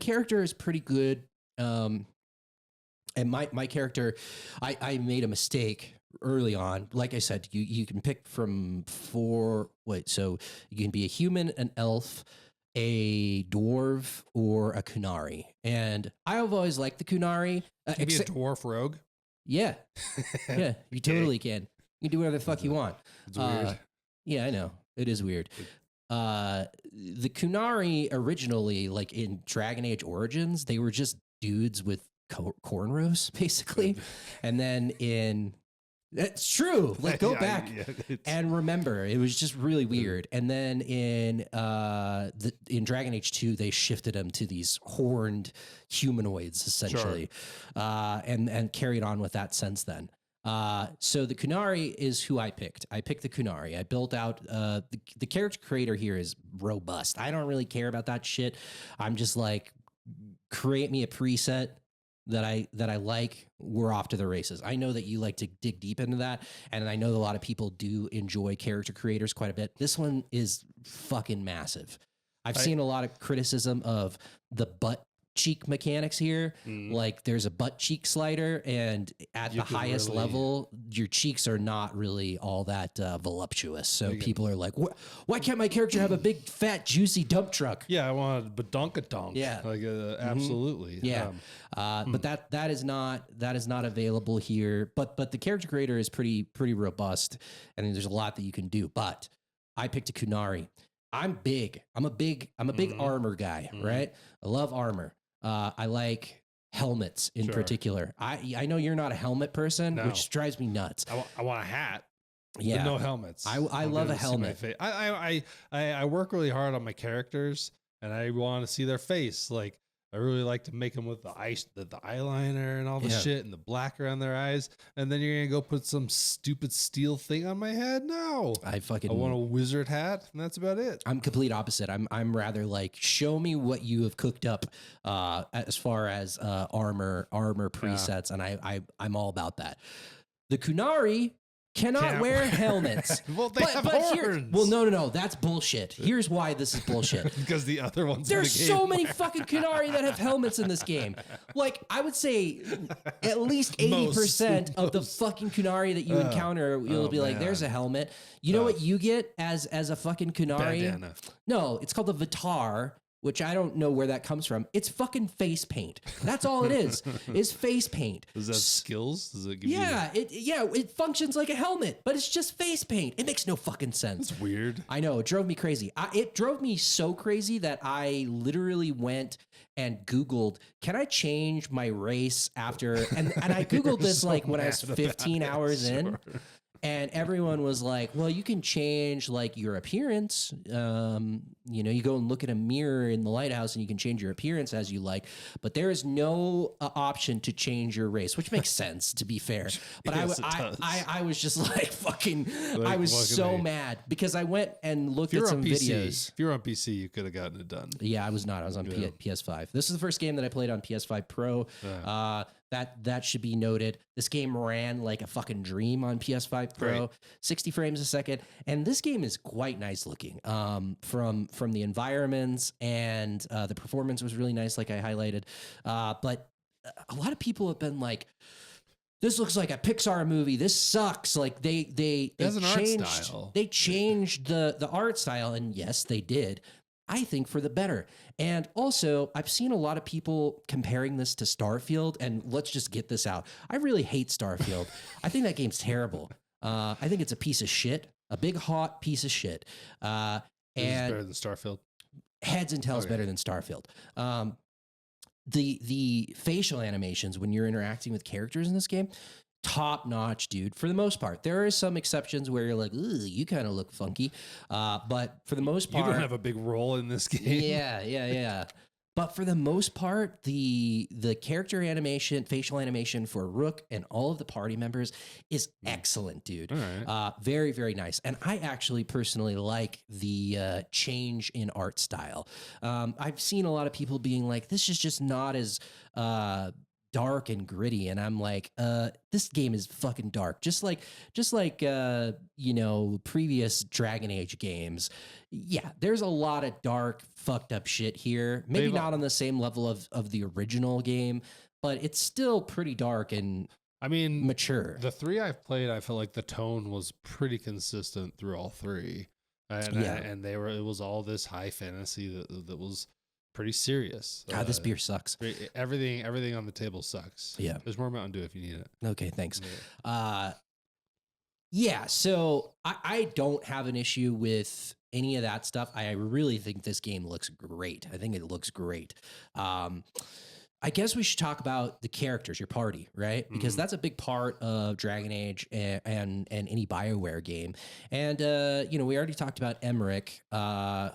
character is pretty good. And my character, I made a mistake early on. Like I said, you can pick from so you can be a human, an elf, a dwarf, or a Kunari. And I've always liked the Kunari. Can you be a dwarf rogue? Yeah. Yeah, you totally can. You can do whatever the fuck you want. It's weird. Yeah, I know. It is weird. The Kunari originally, like in Dragon Age Origins, they were just dudes with cornrows, basically. And then that's true. Like, go back and remember, it was just really weird. And then in Dragon Age 2, they shifted them to these horned humanoids, essentially, and carried on with that since then. So the Kunari is who I picked. I picked the Kunari. I built out the character creator here is robust. I don't really care about that shit. I'm just like, create me a preset that I like, we're off to the races. I know that you like to dig deep into that, and I know that a lot of people do enjoy character creators quite a bit. This one is fucking massive. I've seen a lot of criticism of the butt cheek mechanics here. Like, there's a butt cheek slider, and at the highest level, your cheeks are not really all that voluptuous. So people are like, why can't my character have a big, fat, juicy dump truck? Yeah, I want a badonkadonk. Yeah. Like, absolutely. Yeah. But that is not available here. But the character creator is pretty robust, and there's a lot that you can do. But I picked a Kunari. I'm big. I'm a big armor guy, right? I love armor. I like helmets in particular. I know you're not a helmet person, which drives me nuts. I want a hat. Yeah, but no helmets. I love a helmet. I work really hard on my characters, and I want to see their face. Like, I really like to make them with the eyeliner and all the shit and the black around their eyes. And then you're gonna go put some stupid steel thing on my head? No, I want a wizard hat, and that's about it. I'm complete opposite. I'm rather like, show me what you have cooked up as far as armor presets, and I'm all about that. The Kunari cannot wear helmets. Well, they have horns. No, that's bullshit. Here's why this is bullshit. Because the other ones. There's so many fucking Kunari that have helmets in this game. Like, I would say at least 80% of the fucking Kunari that you encounter, you'll be like, there's a helmet. You know what you get as a fucking Kunari? Bandana. No, it's called the Vitar, which I don't know where that comes from. It's fucking face paint. That's all it is face paint. Does that skills? Does it give you? It functions like a helmet, but it's just face paint. It makes no fucking sense. It's weird. I know, it drove me crazy. It drove me so crazy that I literally went and Googled, can I change my race after? And I Googled this like when I was 15 hours in. And everyone was like, well, you can change like your appearance. You go and look at a mirror in the lighthouse and you can change your appearance as you like. But there is no option to change your race, which makes sense, to be fair. But yes, I was just like fucking, I was so mad because I went and looked at some videos. If you're on PC, you could have gotten it done. Yeah, I was not. I was on PS5. This is the first game that I played on PS5 Pro. That should be noted. This game ran like a fucking dream on PS5 Pro, right. 60 frames a second, and this game is quite nice looking. From the environments, and the performance was really nice, like I highlighted. But a lot of people have been like, "This looks like a Pixar movie. This sucks." Like they changed the art style, and yes, they did. I think for the better. And also, I've seen a lot of people comparing this to Starfield, and let's just get this out. I really hate Starfield. I think that game's terrible. I think it's a piece of shit, a big, hot piece of shit. And better than Starfield? Heads and tails better than Starfield. The facial animations when you're interacting with characters in this game, top notch, dude. For the most part, there are some exceptions where you're like, "Ooh, you kind of look funky," but for the most part, you don't have a big role in this game. Yeah. But for the most part, the character animation, facial animation for Rook and all of the party members is excellent, dude. All right. Very, very nice. And I actually personally like the change in art style. I've seen a lot of people being like, this is just not as dark and gritty, and I'm like, this game is fucking dark, just like previous Dragon Age games. Yeah, there's a lot of dark, fucked up shit here. Maybe They've- not on the same level of the original game, but it's still pretty dark and I mean, mature. the 3 I've played, I feel like the tone was pretty consistent through all 3, and Yeah. and it was all this high fantasy that was pretty serious. God, this beer sucks. Everything on the table sucks. Yeah. There's more Mountain Dew if you need it. Okay, thanks. Yeah. Yeah, so I don't have an issue with any of that stuff. I really think this game looks great. I think it looks great. I guess we should talk about the characters, your party, right? Because that's a big part of Dragon Age and any Bioware game. And we already talked about Emmerich,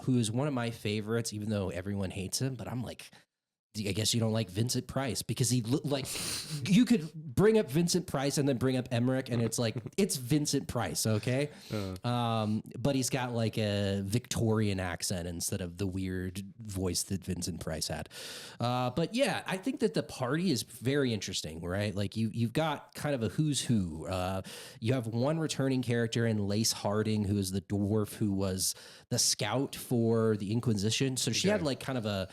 who's one of my favorites, even though everyone hates him. But I'm like, I guess you don't like Vincent Price because he like you could bring up Vincent Price and then bring up Emmerich and it's like it's Vincent Price, okay? But he's got like a Victorian accent instead of the weird voice that Vincent Price had. But yeah, I think that the party is very interesting, right? Like you've got kind of a who's who. You have one returning character in Lace Harding, who is the dwarf who was the scout for the Inquisition. So she had like kind of a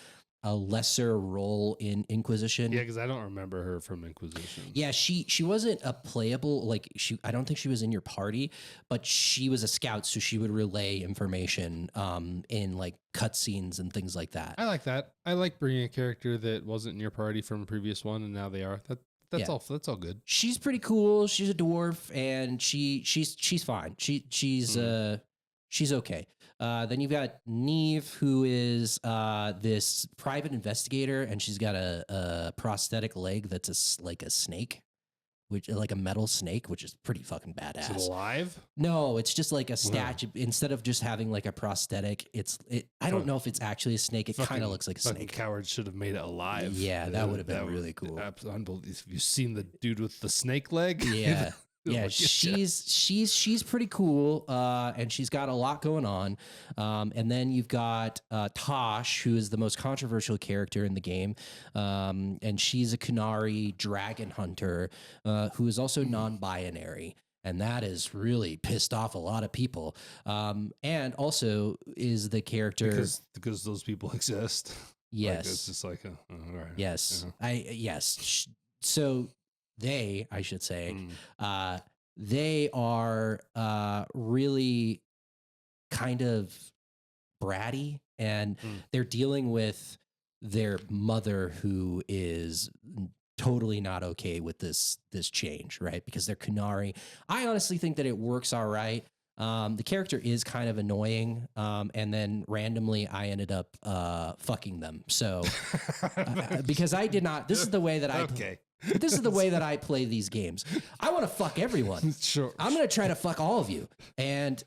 lesser role in Inquisition. Yeah, because I don't remember her from Inquisition. Yeah, she wasn't a playable, like I don't think she was in your party, but she was a scout, so she would relay information in like cutscenes and things like that. I like that. I like bringing a character that wasn't in your party from a previous one and now they are. That's all good. She's pretty cool. She's a dwarf and she's fine. She's okay. Then you've got Neve, who is this private investigator, and she's got a prosthetic leg that's like a snake, which like a metal snake, which is pretty fucking badass. Is it alive? No, it's just like a statue. Instead of just having like a prosthetic, I don't know if it's actually a snake. It kind of looks like a snake. Cowards should have made it alive. Yeah, that would have been really cool. Unbelievable. Have you seen the dude with the snake leg? Yeah. Yeah, she's pretty cool, and she's got a lot going on. And then you've got Tosh, who is the most controversial character in the game, and she's a Kunari dragon hunter who is also non-binary, and that has really pissed off a lot of people. And also is the character because those people exist. Yes, like, it's just like all right. Yes, Yeah. So they, I should say, they are really kind of bratty, and they're dealing with their mother, who is totally not okay with this change, right? Because they're Kunari. I honestly think that it works all right. The character is kind of annoying, and then randomly I ended up fucking them. So because I did not. This is the way that I. Okay. This is the way that I play these games. I want to fuck everyone. Sure. I'm going to try to fuck all of you. And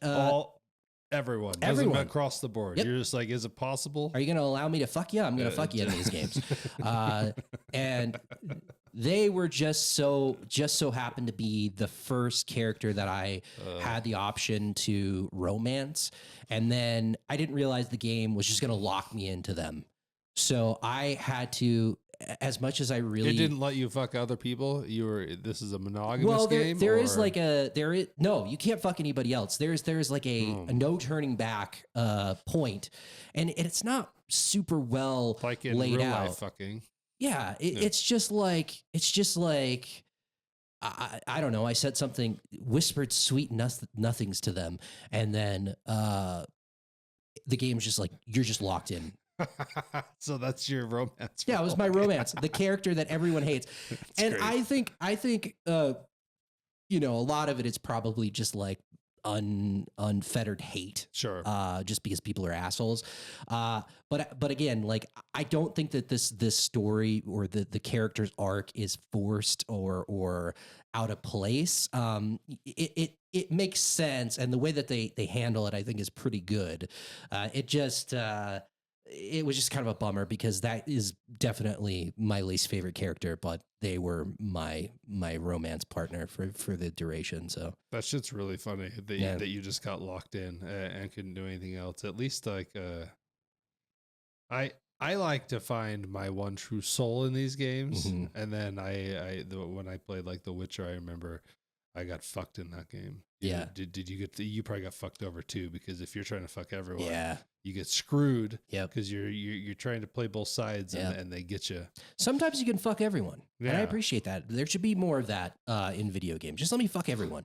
everyone. Everyone. Across the board. Yep. You're just like, is it possible? Are you going to allow me to fuck you? I'm going to fuck you in these games. And they were just so happened to be the first character that I had the option to romance. And then I didn't realize the game was just going to lock me into them. So I had to, as much as I really, it didn't let you fuck other people. This is a monogamous game. There is no, you can't fuck anybody else. There's like a no turning back point, and it's not super well like in laid real out. life fucking. Yeah, it's just like I don't know. I said something, whispered sweet nothings to them, and then the game's just like, you're just locked in. So that's your romance. Yeah, it was my romance, the character that everyone hates. That's and great. I think a lot of it is probably just like unfettered hate. Sure. Just because people are assholes. But again, like, I don't think that this story or the character's arc is forced or out of place. It makes sense, and the way that they handle it, I think, is pretty good. It just it was just kind of a bummer because that is definitely my least favorite character, but they were my romance partner for the duration. So That shit's really funny that you just got locked in and couldn't do anything else. At least like I like to find my one true soul in these games, mm-hmm. and then when I played like The Witcher, I remember I got fucked in that game. Yeah. Did you you probably got fucked over too, because if you're trying to fuck everyone, Yeah. you get screwed. Yep. Because you're trying to play both sides, and they get you. Sometimes you can fuck everyone, Yeah. and I appreciate that. There should be more of that in video games. Just let me fuck everyone.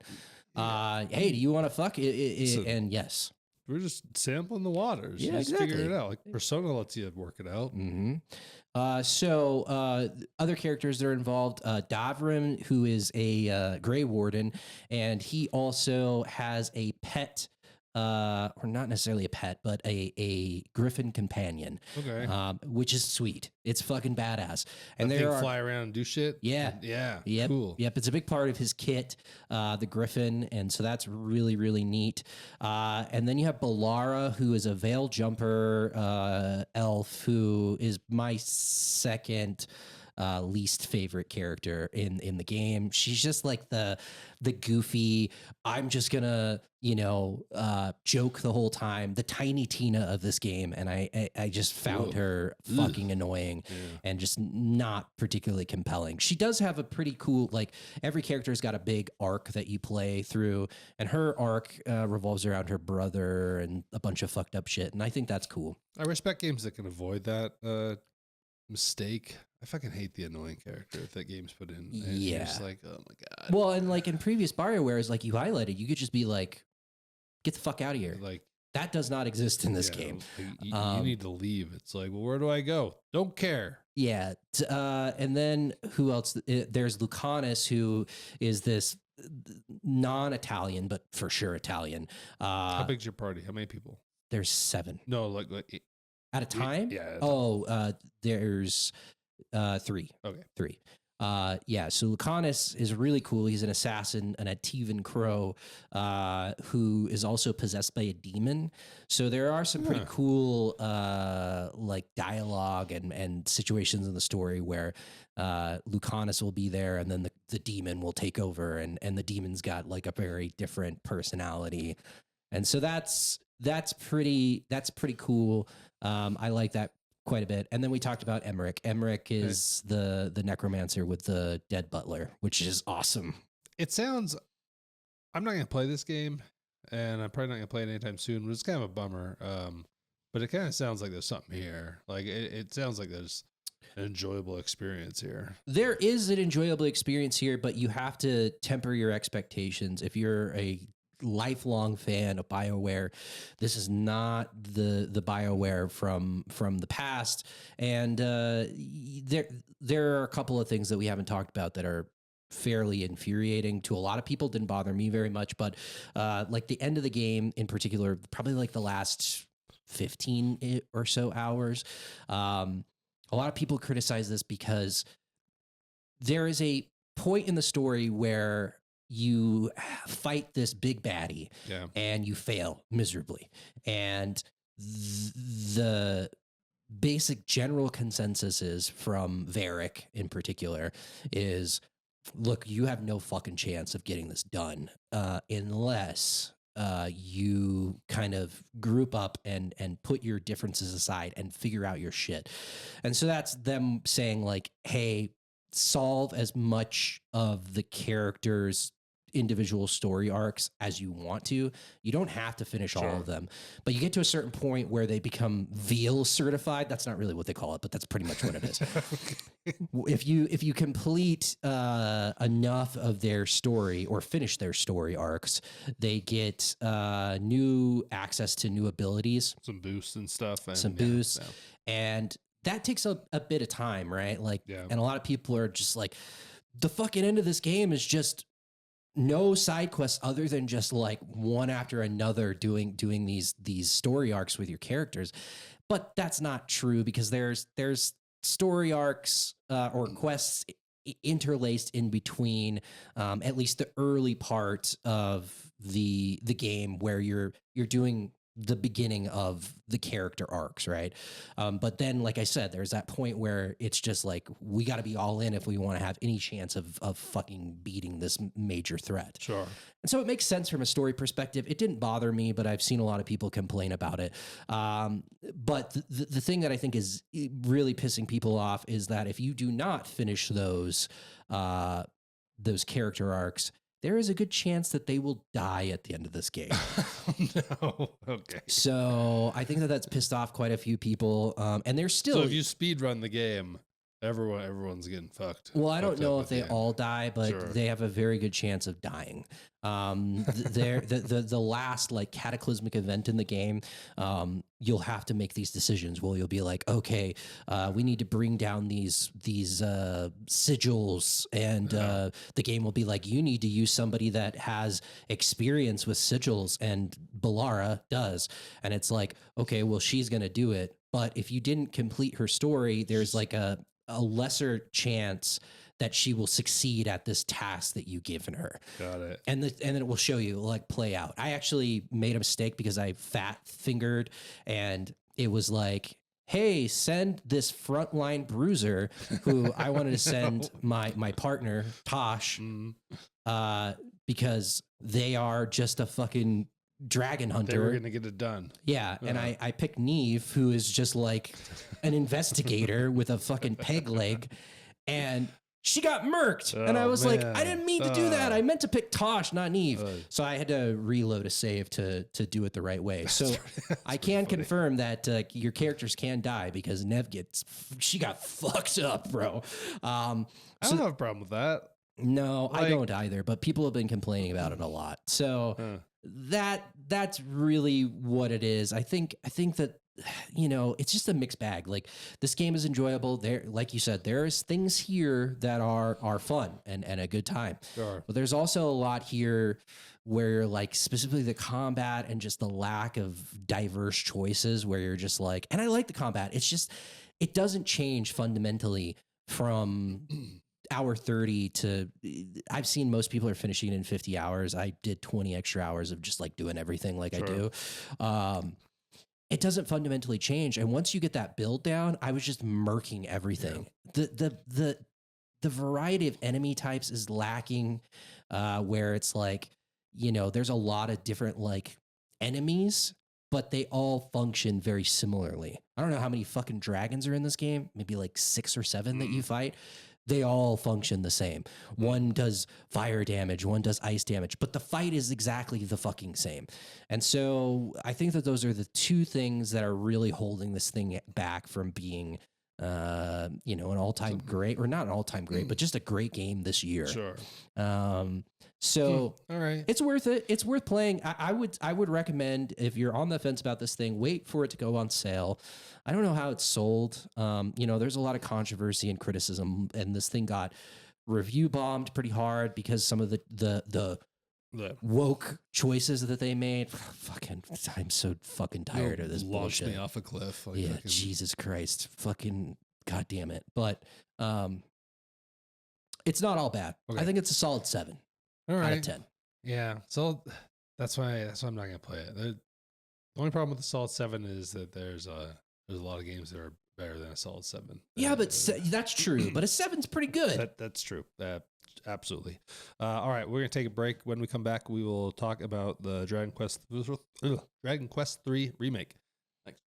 Hey, do you want to fuck? And yes. We're just sampling the waters. Yeah, just exactly. figure it out. Like Persona lets you work it out. Mm-hmm. Other characters that are involved, Davrim, who is a Grey Warden, and he also has a pet, or not necessarily a pet, but a Griffin companion. Okay. Which is sweet. It's fucking badass. And they fly around and do shit. Yeah. Yeah. Yep. Cool. Yep. It's a big part of his kit, the Griffin. And so that's really, really neat. And then you have Balara, who is a veil jumper elf, who is my second least favorite character in the game. She's just like the goofy, I'm just gonna, joke the whole time, the Tiny Tina of this game. And I just found her fucking annoying and just not particularly compelling. She does have a pretty cool, like every character's got a big arc that you play through, and her arc revolves around her brother and a bunch of fucked up shit. And I think that's cool. I respect games that can avoid that mistake. I fucking hate the annoying character that games put in. And yeah. You're just like, oh my God. Well, and like in previous BioWares, like you highlighted, you could just be like, get the fuck out of here. Like, that does not exist in this game. You need to leave. It's like, well, where do I go? Don't care. Yeah. And then who else? There's Lucanus, who is this non-Italian, but for sure Italian. How big's your party? How many people? There's 7. No, like at a time? Yeah. There's 3. Okay. 3. So Lucanus is really cool. He's an assassin, an Ativan crow, who is also possessed by a demon. So there are some pretty cool, like dialogue and situations in the story where Lucanus will be there, and then the demon will take over, and the demon's got like a very different personality, and so that's pretty cool. I like that quite a bit. And then we talked about Emmerich. Emmerich is the necromancer with the dead butler, which is awesome. It sounds, I'm not going to play this game, and I'm probably not going to play it anytime soon, but it's kind of a bummer. But it kind of sounds like there's something here. Like it sounds like there's an enjoyable experience here. There is an enjoyable experience here, but you have to temper your expectations. If you're a lifelong fan of BioWare, this is not the BioWare from the past, and there are a couple of things that we haven't talked about that are fairly infuriating to a lot of people. Didn't bother me very much, but like the end of the game in particular, probably like the last 15 or so hours, a lot of people criticize this because there is a point in the story where you fight this big baddie and you fail miserably. And the basic general consensus is from Varric in particular is, look, you have no fucking chance of getting this done unless you kind of group up and put your differences aside and figure out your shit. And so that's them saying like, hey, solve as much of the characters' individual story arcs as you want to. You don't have to finish all of them, but you get to a certain point where they become veal certified. That's not really what they call it, but that's pretty much what it is. If you complete enough of their story or finish their story arcs, they get new access to new abilities, some boosts and stuff, and that takes a bit of time, right? Like, and a lot of people are just like, the fucking end of this game is just no side quests other than just like one after another doing these story arcs with your characters. But that's not true, because there's story arcs or quests interlaced in between at least the early part of the game where you're doing the beginning of the character arcs, right? But then, like I said, there's that point where it's just like, we got to be all in if we want to have any chance of fucking beating this major threat. Sure. And so it makes sense from a story perspective. It didn't bother me, but I've seen a lot of people complain about it. But the thing that I think is really pissing people off is that if you do not finish those character arcs, there is a good chance that they will die at the end of this game. No. Okay. So I think that that's pissed off quite a few people. And they're still. So if you speed run the game, everyone's getting fucked. Well, I don't fucked know up if they at the end. all die, but Sure. they have a very good chance of dying. The last like cataclysmic event in the game, you'll have to make these decisions. Well, you'll be like, okay, we need to bring down these sigils, and the game will be like, you need to use somebody that has experience with sigils, and Balara does, and it's like, okay, well, she's gonna do it, but if you didn't complete her story, there's like a lesser chance that she will succeed at this task that you've given her. Got it. And then it will show you like play out. I actually made a mistake because I fat fingered, and it was like, hey, send this frontline bruiser who I wanted to send my partner Tosh, because they are just a fucking dragon hunter. They were gonna get it done. Yeah, and I picked Neve, who is just like an investigator with a fucking peg leg, and she got murked. And I was like, I didn't mean to do that. I meant to pick Tosh, not Neve. So I had to reload a save to do it the right way. So I can confirm that your characters can die because Nev she got fucked up, bro. I don't have a problem with that. No, I don't either, but people have been complaining about it a lot. So that's really what it is. I think that, you know, it's just a mixed bag. Like, this game is enjoyable. There, like you said, there's things here that are fun and a good time. Sure. But there's also a lot here where, like, specifically the combat and just the lack of diverse choices where you're just like, and I like the combat. It's just, it doesn't change fundamentally from hour 30 to, I've seen most people are finishing it in 50 hours. I did 20 extra hours of just like doing everything like I do. It doesn't fundamentally change. And once you get that build down, I was just murking everything. Yeah. The variety of enemy types is lacking, where it's like, you know, there's a lot of different like enemies, but they all function very similarly. I don't know how many fucking dragons are in this game, maybe like 6 or 7 that you fight. They all function the same. One does fire damage, one does ice damage, but the fight is exactly the fucking same. And so I think that those are the two things that are really holding this thing back from being, you know, an all-time great, or not an all-time great, but just a great game this year. Sure. So all right, it's worth it. It's worth playing. I would recommend, if you're on the fence about this thing, wait for it to go on sale. I don't know how it's sold. You know, there's a lot of controversy and criticism, and this thing got review bombed pretty hard because some of the woke choices that they made. Fucking, I'm so fucking tired of this launched bullshit. me off a cliff. Like, yeah, fucking... Jesus Christ, fucking goddamn it. But it's not all bad. Okay. I think it's a solid 7 out of 10. Yeah, so that's why I'm not gonna play it. The only problem with the solid 7 is that there's a lot of games that are better than a solid 7. Yeah, but that's true. But a 7's pretty good. That's true. Absolutely. All right, we're gonna take a break. When we come back, we will talk about the Dragon Quest 3 remake. Thanks.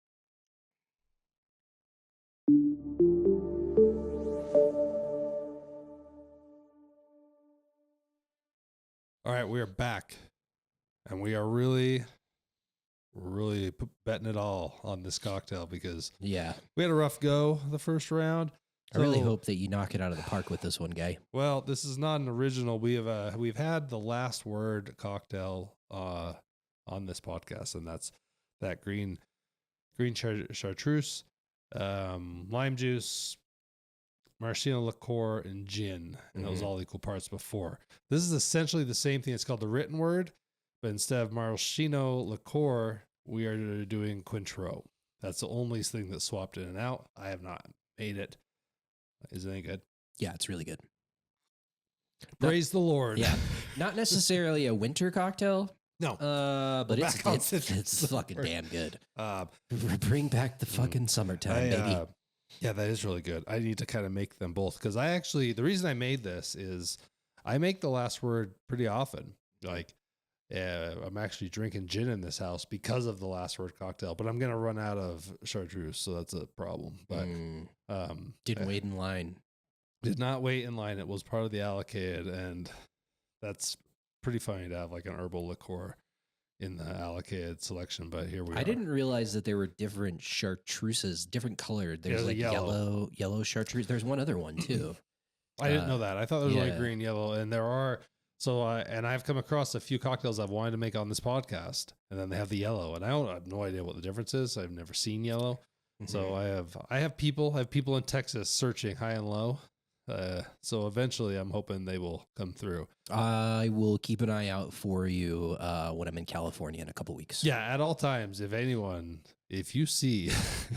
All right, we are back, and we are really betting it all on this cocktail because we had a rough go the first round. I really hope that you knock it out of the park with this one, guy. Well, this is not an original. We've had the last word cocktail on this podcast, and that's that green chartreuse, lime juice, maraschino liqueur, and gin, and those all equal parts before. This is essentially the same thing. It's called the written word, but instead of maraschino liqueur, we are doing Cointreau. That's the only thing that swapped in and out. I have not made it. Is it any good? Yeah, it's really good. Praise the Lord. Yeah, not necessarily a winter cocktail, No, But we're it's back on it's citrus. it's fucking damn good. Uh, Bring back the fucking summertime, baby. Yeah, that is really good. I need to kind of make them both because the reason I made this is I make the last word pretty often. Like, I'm actually drinking gin in this house because of the last word cocktail, but I'm gonna run out of chartreuse, so that's a problem. But Didn't wait in line. did not wait in line. It was part of the allocated, and that's pretty funny to have like an herbal liqueur in the allocated selection. But here we are. I didn't realize that there were different chartreuses, different colored. There's Yeah, like yellow chartreuse. There's one other one too. I didn't know that. I thought there was like yeah. green, yellow, and there are. So, and I've come across a few cocktails I've wanted to make on this podcast, and then they have the yellow, and I have no idea what the difference is. I've never seen yellow, so I have people in Texas searching high and low. So eventually, I'm hoping they will come through. I will keep an eye out for you when I'm in California in a couple weeks. Yeah, at all times, if you see,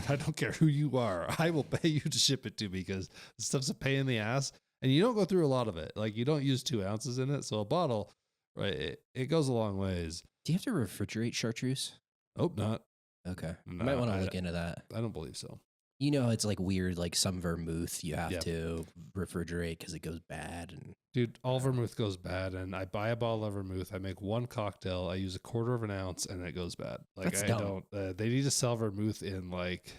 I don't care who you are, I will pay you to ship it to me because this stuff's a pain in the ass. And you don't go through a lot of it. Like you don't use 2 ounces in it. So a bottle, right, it goes a long ways. Do you have to refrigerate chartreuse? Oh, not. Okay. No, You might want to look into that. I don't believe so. You know, it's like weird, like some vermouth you have to refrigerate because it goes bad. And dude, all vermouth goes bad. And I buy a bottle of vermouth. I make 1 cocktail. I use 1/4 of an ounce and it goes bad. Like That's I dumb. don't, they need to sell vermouth in like,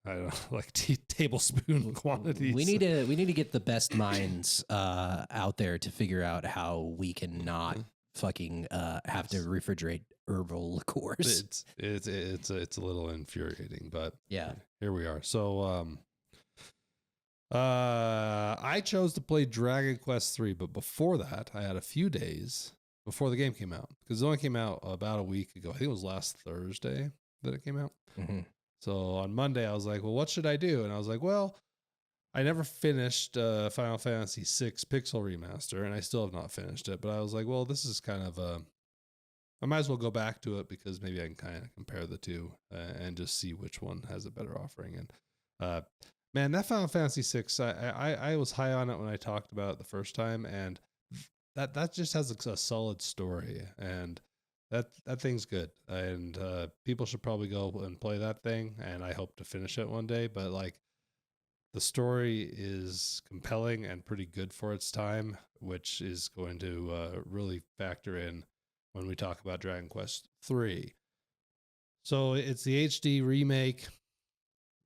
I don't know, like tablespoon quantities. We need to get the best minds out there to figure out how we can not fucking have to refrigerate herbal liqueurs. It's a little infuriating, but yeah, here we are. So I chose to play Dragon Quest 3, but before that, I had a few days before the game came out because it only came out about a week ago. I think it was last Thursday that it came out. Mm-hmm. So on Monday, I was like, well, what should I do? And I was like, well, I never finished Final Fantasy VI Pixel Remaster, and I still have not finished it. But I was like, well, this is kind of I might as well go back to it because maybe I can kind of compare the two and just see which one has a better offering. And man, that Final Fantasy VI, I was high on it when I talked about it the first time, and that just has a solid story, and that thing's good, and people should probably go and play that thing, and I hope to finish it one day. But like, the story is compelling and pretty good for its time, which is going to really factor in when we talk about Dragon Quest 3. So it's the HD remake.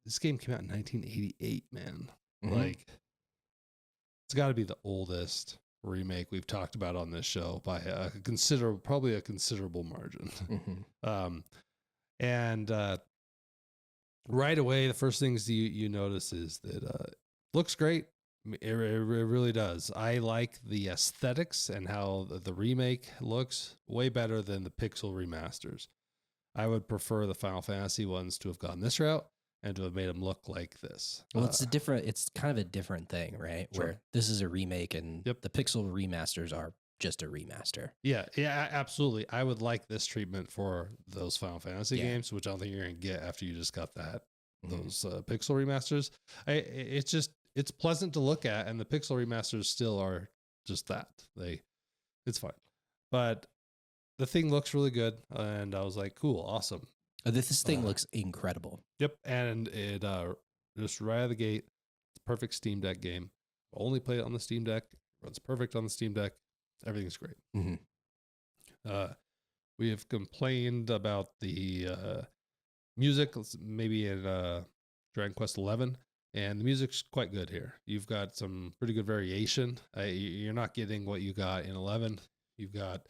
This game came out in 1988, man. Mm-hmm. Like, it's got to be the oldest remake we've talked about on this show by probably a considerable margin. Mm-hmm. And right away, the first things you notice is that looks great. It really does. I like the aesthetics and how the remake looks way better than the pixel remasters. I would prefer the Final Fantasy ones to have gone this route and to have made them look like this. Well, it's kind of a different thing, right? Sure. Where this is a remake and the pixel remasters are just a remaster. Yeah, absolutely. I would like this treatment for those Final Fantasy games, which I don't think you're going to get after you just got those pixel remasters. It's pleasant to look at, and the pixel remasters still are just that. It's fine. But the thing looks really good, and I was like, cool, awesome. This thing looks incredible. Yep, and it just right out of the gate, it's a perfect Steam Deck game. Only play it on the Steam Deck. Runs perfect on the Steam Deck. Everything's great. Mm-hmm. We have complained about the music, maybe in Dragon Quest 11, and the music's quite good here. You've got some pretty good variation. You're not getting what you got in 11. You've got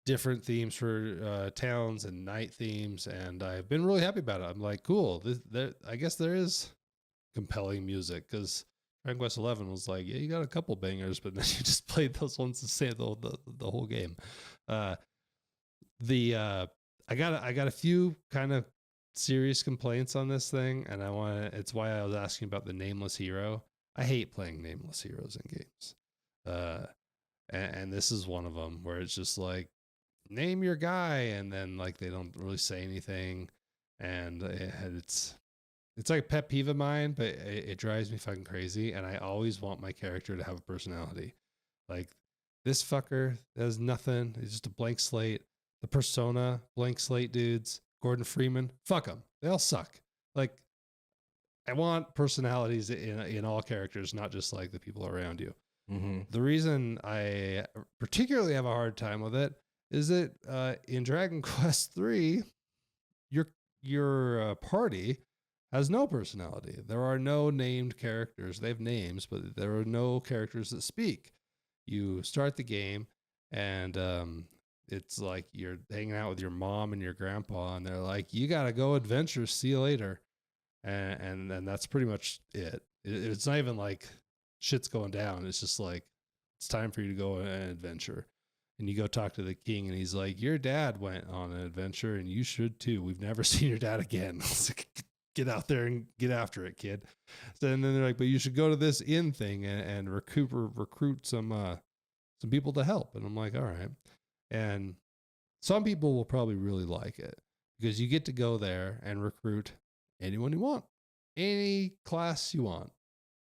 different themes for towns and night themes, and I've been really happy about it. I'm like, cool. I guess there is compelling music because Dragon Quest 11 was like, yeah, you got a couple bangers, but then you just played those ones the whole game. I got a few kind of serious complaints on this thing, and it's why I was asking about the nameless hero. I hate playing nameless heroes in games. And this is one of them where it's just like, name your guy, and then like they don't really say anything, and it's like a pet peeve of mine, but it drives me fucking crazy, and I always want my character to have a personality. Like, this fucker has nothing. He's just a blank slate. the Persona blank slate dudes, Gordon Freeman, fuck them. They all suck. Like, I want personalities in all characters, not just like the people around you. Mm-hmm. The reason I particularly have a hard time with it is that in Dragon Quest 3, your party has no personality. There are no named characters. They have names, but there are no characters that speak. You start the game, and it's like you're hanging out with your mom and your grandpa, and they're like, "You gotta go adventure. See you later." And that's pretty much it. It's not even like shit's going down. It's just like it's time for you to go on an adventure. And you go talk to the king, and he's like, "Your dad went on an adventure, and you should too. We've never seen your dad again. Get out there and get after it, kid." So, and then they're like, "But you should go to this inn thing and recruit some people to help." And I'm like, "All right." And some people will probably really like it because you get to go there and recruit anyone you want, any class you want,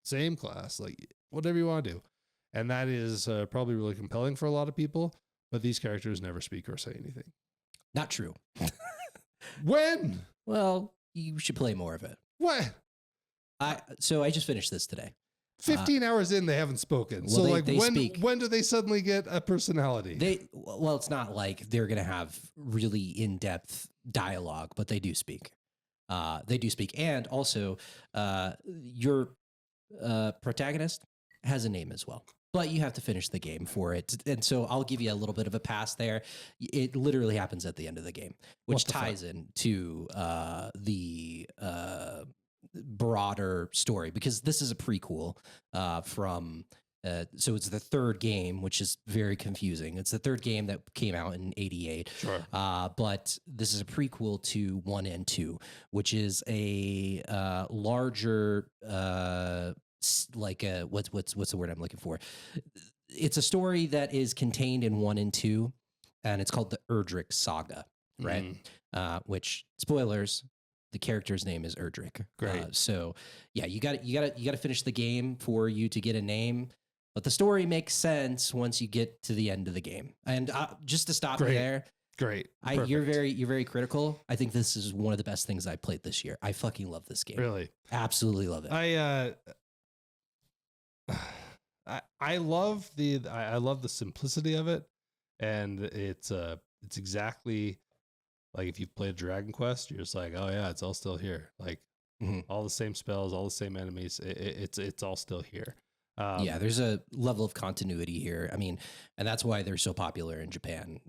same class, like whatever you want to do. And that is probably really compelling for a lot of people, but these characters never speak or say anything. Not true. When? Well, you should play more of it. What? So I just finished this today. 15 hours in, they haven't spoken. Well, so they like speak. When do they suddenly get a personality? Well, it's not like they're going to have really in-depth dialogue, but they do speak. And also your protagonist has a name as well. But you have to finish the game for it. And so I'll give you a little bit of a pass there. It literally happens at the end of the game, which ties into the broader story, because this is a prequel from... so it's the third game, which is very confusing. It's the third game that came out in '88. Sure. But this is a prequel to 1 and 2, which is a larger... like what's the word I'm looking for? It's a story that is contained in 1 and 2, and it's called the Erdrick Saga, right? Which, spoilers, the character's name is Erdrick. Great. So yeah, you got to finish the game for you to get a name, but the story makes sense once you get to the end of the game. And just to stop you there. Great. You're very critical. I think this is one of the best things I played this year. I fucking love this game. Really? Absolutely love it. I love the simplicity of it, and it's exactly like if you've played Dragon Quest, you're just like, oh yeah, it's all still here. Like all the same spells, all the same enemies. It's all still here. Yeah, there's a level of continuity here. I mean, and that's why they're so popular in Japan,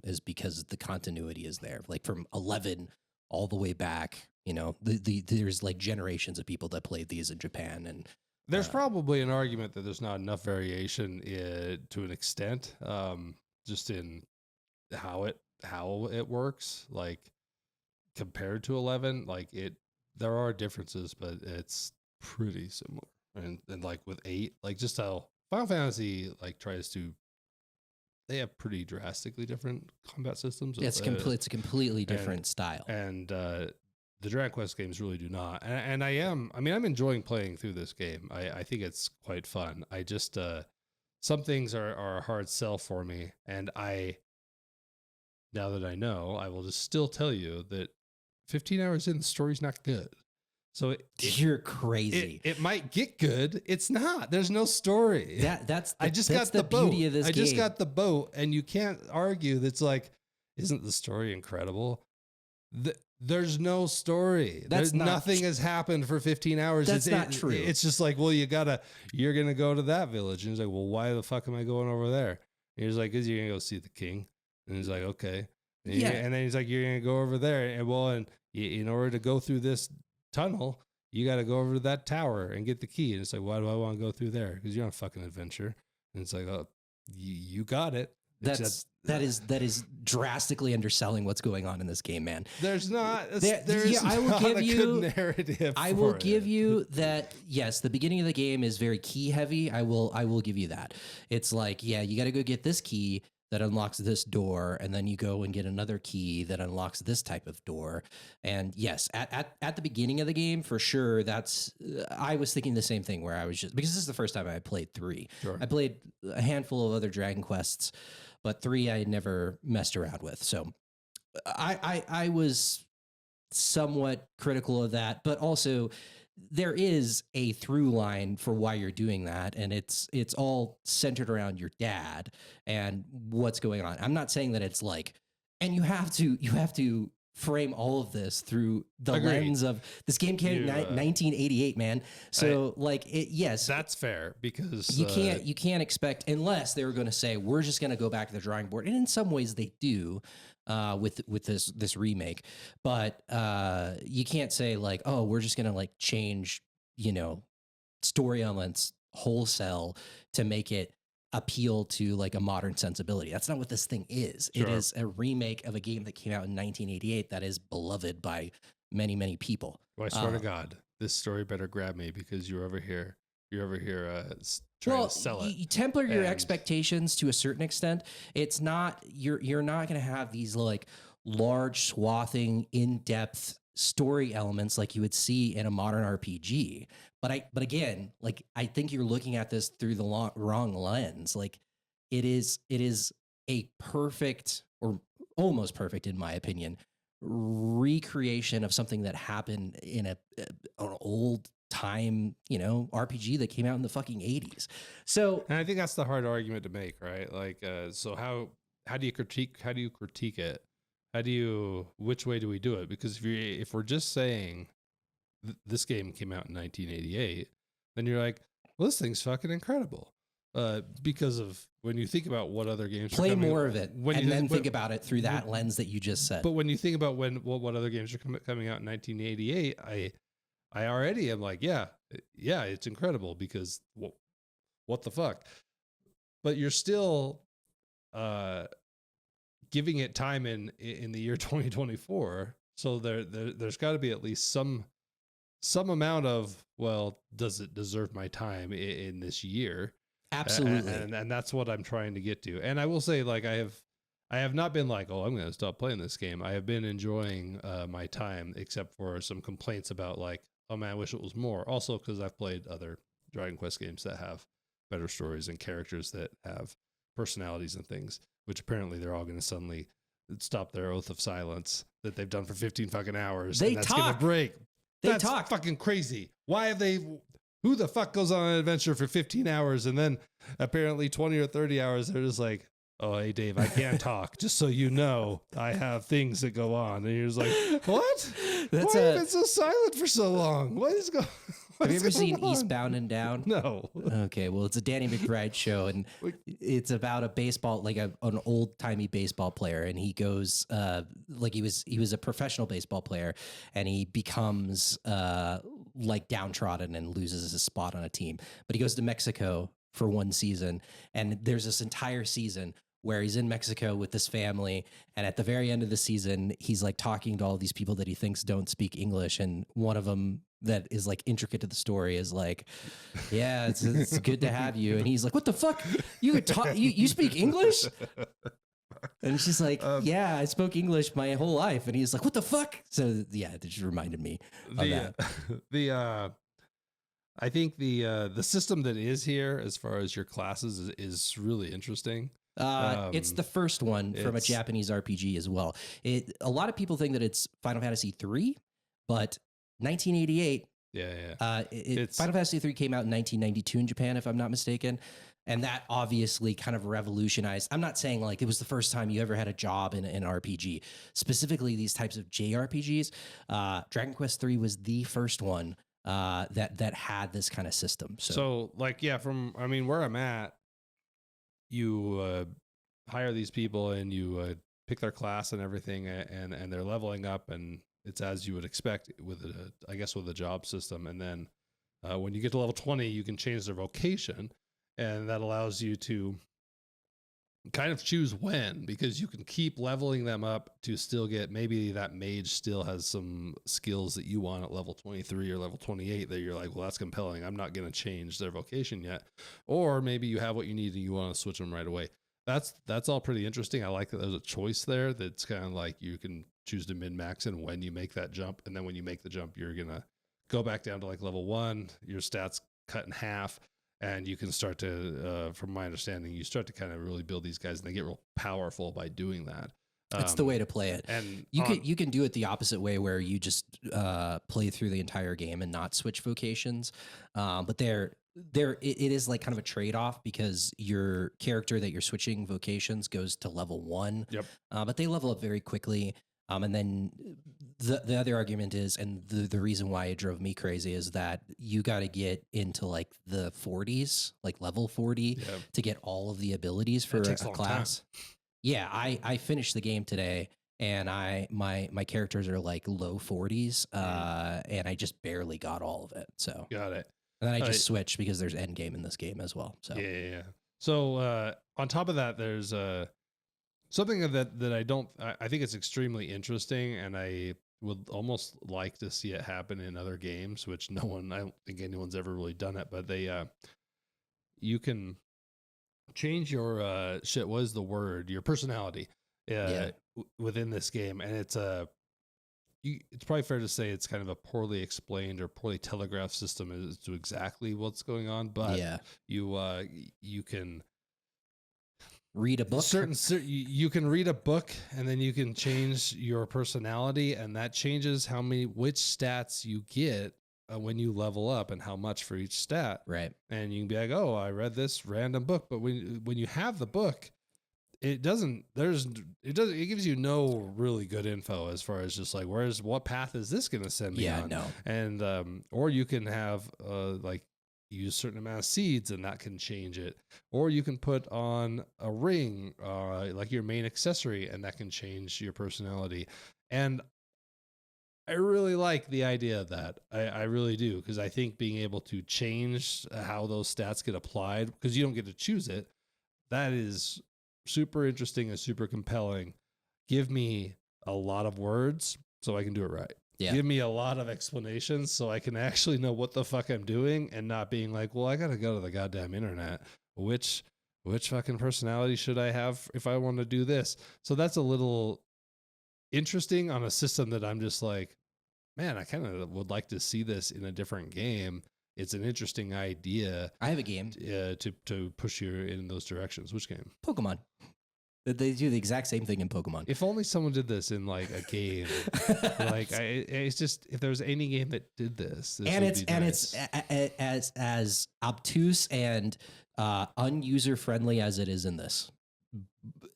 is because the continuity is there. Like from 11 all the way back, you know, there's like generations of people that played these in Japan, and there's probably an argument that there's not enough variation to an extent, just in how it works, like compared to 11. Like there are differences, but it's pretty similar. And like with 8, like just how Final Fantasy like tries to, they have pretty drastically different combat systems. It's a completely different style. And the Dragon Quest games really do not. And I'm enjoying playing through this game. I think it's quite fun. I just, some things are a hard sell for me. And now that I know, I will just still tell you that 15 hours in, the story's not good. So you're crazy. It might get good. It's not. There's no story. That's the beauty boat. of this game. I just got the boat, and you can't argue that's like, isn't the story incredible? There's no story. Nothing has happened for 15 hours. That's not true. It's just like, well, you're going to go to that village. And he's like, well, why the fuck am I going over there? And he's like, because you're going to go see the king. And he's like, okay. And then he's like, you're going to go over there. And in order to go through this tunnel, you got to go over to that tower and get the key. And it's like, why do I want to go through there? Because you're on a fucking adventure. And it's like, oh, you got it. That is drastically underselling what's going on in this game, man. There's not. I will give you good narrative. I will give you that. Yes, the beginning of the game is very key heavy. I will give you that. It's like, yeah, you got to go get this key that unlocks this door, and then you go and get another key that unlocks this type of door. And yes, at the beginning of the game, for sure, I was thinking the same thing, where I was just, because this is the first time I played 3. Sure. I played a handful of other Dragon Quests, but 3 I never messed around with. So I was somewhat critical of that, but also there is a through line for why you're doing that, and it's all centered around your dad and what's going on. I'm not saying that it's like, and you have to frame all of this through the Agreed. lens of this game came out 1988, man. So yes, that's fair, because you can't expect, unless they were going to say we're just going to go back to the drawing board, and in some ways they do with this remake, but you can't say like, oh, we're just going to like change story elements wholesale to make it appeal to like a modern sensibility. That's not what this thing is. Sure. It is a remake of a game that came out in 1988 that is beloved by many people. Well, I swear to God, this story better grab me, because you're over here trying to sell it. You temper your expectations to a certain extent. It's not, you're not going to have these like large swathing in-depth story elements like you would see in a modern RPG. But again, like, I think you're looking at this through the wrong lens. Like, it is a perfect, or almost perfect in my opinion, recreation of something that happened in an old time, RPG that came out in the fucking 80s. So, and I think that's the hard argument to make, right? Like, so how do you critique it? Which way do we do it? Because if we're just saying this game came out in 1988, then you're like, well, this thing's fucking incredible. Because of, when you think about what other games play more of it, and then think about it through that lens that you just said. But when you think about what other games are coming out in 1988, I already am like, yeah, it's incredible, because what the fuck? But you're still giving it time in the year 2024, so there's got to be at least some amount of, well, does it deserve my time in this year? Absolutely. And that's what I'm trying to get to. And I will say, like, I have not been like, oh, I'm going to stop playing this game. I have been enjoying my time, except for some complaints about like, oh man, I wish it was more. Also, because I've played other Dragon Quest games that have better stories and characters that have personalities and things, which apparently they're all going to suddenly stop their oath of silence that they've done for 15 fucking hours. They and that's talk. going to break. That's talk. Fucking crazy. Why have they? Who the fuck goes on an adventure for 15 hours and then apparently 20 or 30 hours they're just like, oh, hey, Dave, I can't talk. Just so you know, I have things that go on. And you're just like, what? Why have you been so silent for so long? What is going on? Have you ever seen Eastbound and Down? No. Okay, well, it's a Danny McBride show, and it's about a baseball, like an old timey baseball player, and he goes, like he was a professional baseball player, and he becomes like downtrodden and loses his spot on a team. But he goes to Mexico for one season, and there's this entire season where he's in Mexico with this family, and at the very end of the season, he's like talking to all these people that he thinks don't speak English, and one of them that is like intricate to the story is like, yeah, it's good to have you. And he's like, what the fuck? You could talk, you speak English? And she's like, yeah, I spoke English my whole life. And he's like, what the fuck? So yeah, it just reminded me of that. I think the system that is here as far as your classes is really interesting. It's the first one from a Japanese RPG as well. A lot of people think that it's Final Fantasy 3, but 1988. Yeah. Final Fantasy 3 came out in 1992 in Japan, if I'm not mistaken. And that obviously kind of revolutionized. I'm not saying like it was the first time you ever had a job in an RPG. Specifically, these types of JRPGs. Dragon Quest 3 was the first one that had this kind of system. So like, yeah, where I'm at, you hire these people and you pick their class and everything, and they're leveling up, and it's as you would expect with a job system. And then when you get to level 20, you can change their vocation, and that allows you to kind of choose when, because you can keep leveling them up to still get, maybe that mage still has some skills that you want at level 23 or level 28 that you're like, well, that's compelling, I'm not going to change their vocation yet. Or maybe you have what you need and you want to switch them right away. That's all pretty interesting. I like that there's a choice there that's kind of like you can choose to min-max and when you make that jump, and then when you make the jump, you're going to go back down to like level 1, your stats cut in half, and you can start to, from my understanding, you start to kind of really build these guys, and they get real powerful by doing that. It's the way to play it. And you can do it the opposite way, where you just play through the entire game and not switch vocations. But it is like kind of a trade off, because your character that you're switching vocations goes to level 1. Yep. But they level up very quickly. And then the other argument is, and the reason why it drove me crazy, is that you got to get into like the 40s, like level 40, to get all of the abilities for a class. Yeah, I finished the game today, and my characters are like low 40s, and I just barely got all of it. So got it. And then I just switched because there's end game in this game as well. So yeah. So on top of that, there's something that I think it's extremely interesting, and I would almost like to see it happen in other games, which I don't think anyone's ever really done it, but you can change your what is the word, your personality within this game, and it's probably fair to say it's kind of a poorly explained or poorly telegraphed system as to exactly what's going on, but you can read a book. You can read a book, and then you can change your personality, and that changes which stats you get when you level up, and how much for each stat. Right. And you can be like, oh, I read this random book, but when you have the book, it gives you no really good info as far as just like, what path is this going to send me on? No. And or you can have like use a certain amount of seeds, and that can change it. Or you can put on a ring, like your main accessory, and that can change your personality. And I really like the idea of that. I really do, because I think being able to change how those stats get applied, because you don't get to choose it, that is super interesting and super compelling. Give me a lot of words so I can do it right. Yeah. Give me a lot of explanations so I can actually know what the fuck I'm doing, and not being like, well, I got to go to the goddamn internet. Which fucking personality should I have if I want to do this? So that's a little interesting on a system that I'm just like, man, I kind of would like to see this in a different game. It's an interesting idea. I have a game to push you in those directions. Which game? Pokemon. They do the exact same thing in Pokemon. If only someone did this in like a game. Like it's just, if there was any game that did this, it's as obtuse and unuser friendly as it is in this.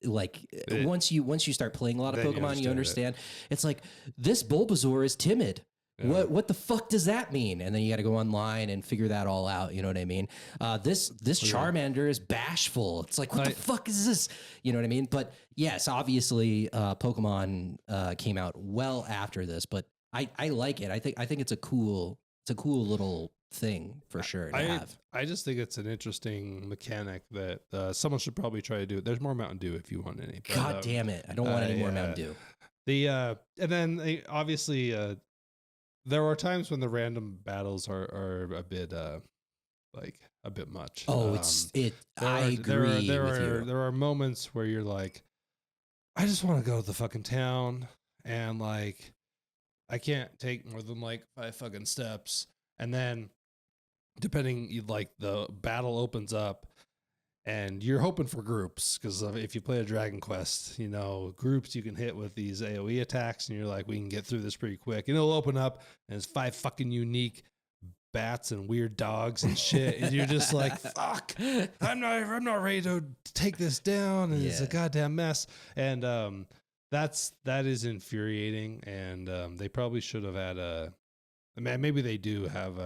Like once you start playing a lot of Pokemon, you understand. It's like, this Bulbasaur is timid. Yeah. What the fuck does that mean? And then you got to go online and figure that all out. You know what I mean? This Charmander is bashful. It's like, what the fuck is this? You know what I mean? But yes, obviously, Pokemon came out well after this, but I like it. I think it's a cool little thing for sure to have. I just think it's an interesting mechanic that someone should probably try to do. There's more Mountain Dew if you want any. But, God damn it! I don't want any more Mountain Dew. And then obviously. There are times when the random battles are a bit much. Oh, I agree with you. There are moments where you're like, I just want to go to the fucking town, and like, I can't take more than like 5 fucking steps. And then depending, like, the battle opens up, and you're hoping for groups, because if you play a Dragon Quest, groups you can hit with these AoE attacks, and you're like, we can get through this pretty quick. And it'll open up, and it's 5 fucking unique bats and weird dogs and shit. And you're just like, fuck, I'm not ready to take this down. And it's a goddamn mess. And that is infuriating. And they probably should have had maybe they do have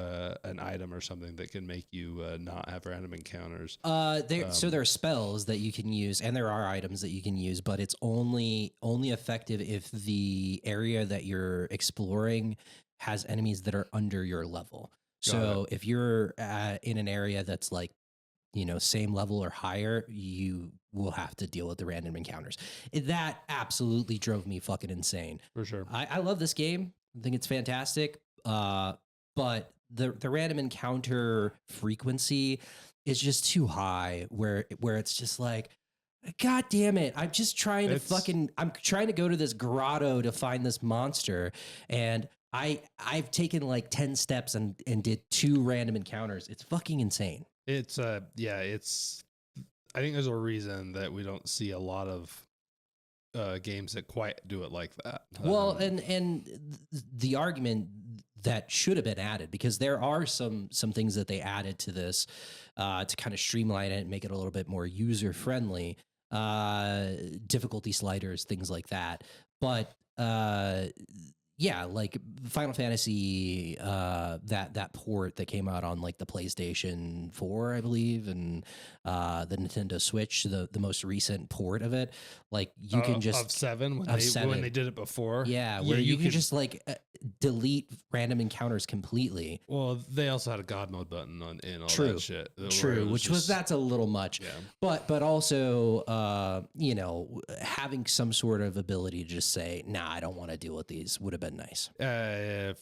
an item or something that can make you not have random encounters. So there are spells that you can use, and there are items that you can use, but it's only effective if the area that you're exploring has enemies that are under your level. So if you're in an area that's like, same level or higher, you will have to deal with the random encounters. That absolutely drove me fucking insane. For sure. I love this game. I think it's fantastic. But the random encounter frequency is just too high, where it's just like, God damn it, I'm just trying I'm trying to go to this grotto to find this monster, and I've taken like 10 steps and did 2 random encounters. It's fucking insane. It's yeah, it's I think there's a reason that we don't see a lot of games that quite do it like that. Well, and the argument that should have been added, because there are some things that they added to this to kind of streamline it and make it a little bit more user friendly, difficulty sliders, things like that. But yeah, like Final Fantasy, that port that came out on like the PlayStation 4, I believe, and the Nintendo Switch, the most recent port of it, like you can just of 7 when of they 7. when they did it before. Yeah, where you can just like delete random encounters completely. Well, they also had a God mode button in all True. that shit. True, which was that's a little much. Yeah. But also, you know, having some sort of ability to just say, nah, I don't want to deal with these would have been nice.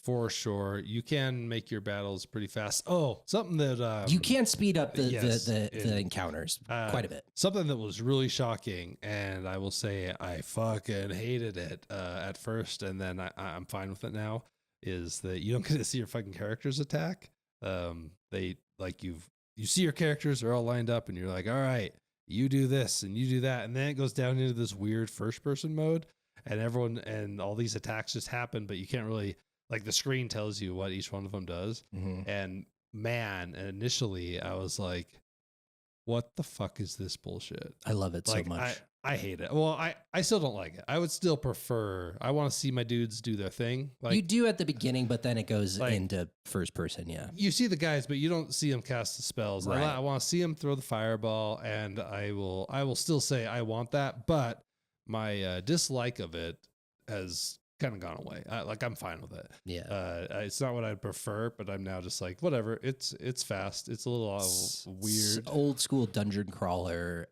For sure. You can make your battles pretty fast. Oh, something that You can speed up yes, the encounters quite a bit. Something that was really shocking, and I will say I fucking hated it at first, and then I'm fine with it now, is that you don't get to see your fucking characters attack. They like you see your characters are all lined up, and you're like, all right, you do this and you do that, and then it goes down into this weird first person mode, and everyone and all these attacks just happen, but you can't really, like, the screen tells you what each one of them does. Mm-hmm. And man, initially I was like, what the fuck is this bullshit? I love it Like, so much. I hate it. Well, I still don't like it. I would still prefer, I want to see my dudes do their thing. Like, you do at the beginning, but then it goes like, into first person. Yeah. you see the guys, but you don't see them cast the spells. Right. I want to see them throw the fireball, and I will still say I want that, but my dislike of it has kind of gone away. I'm fine with it. Yeah. It's not what I'd prefer, but I'm now just like, whatever. It's fast. It's a little weird. Old school dungeon crawler,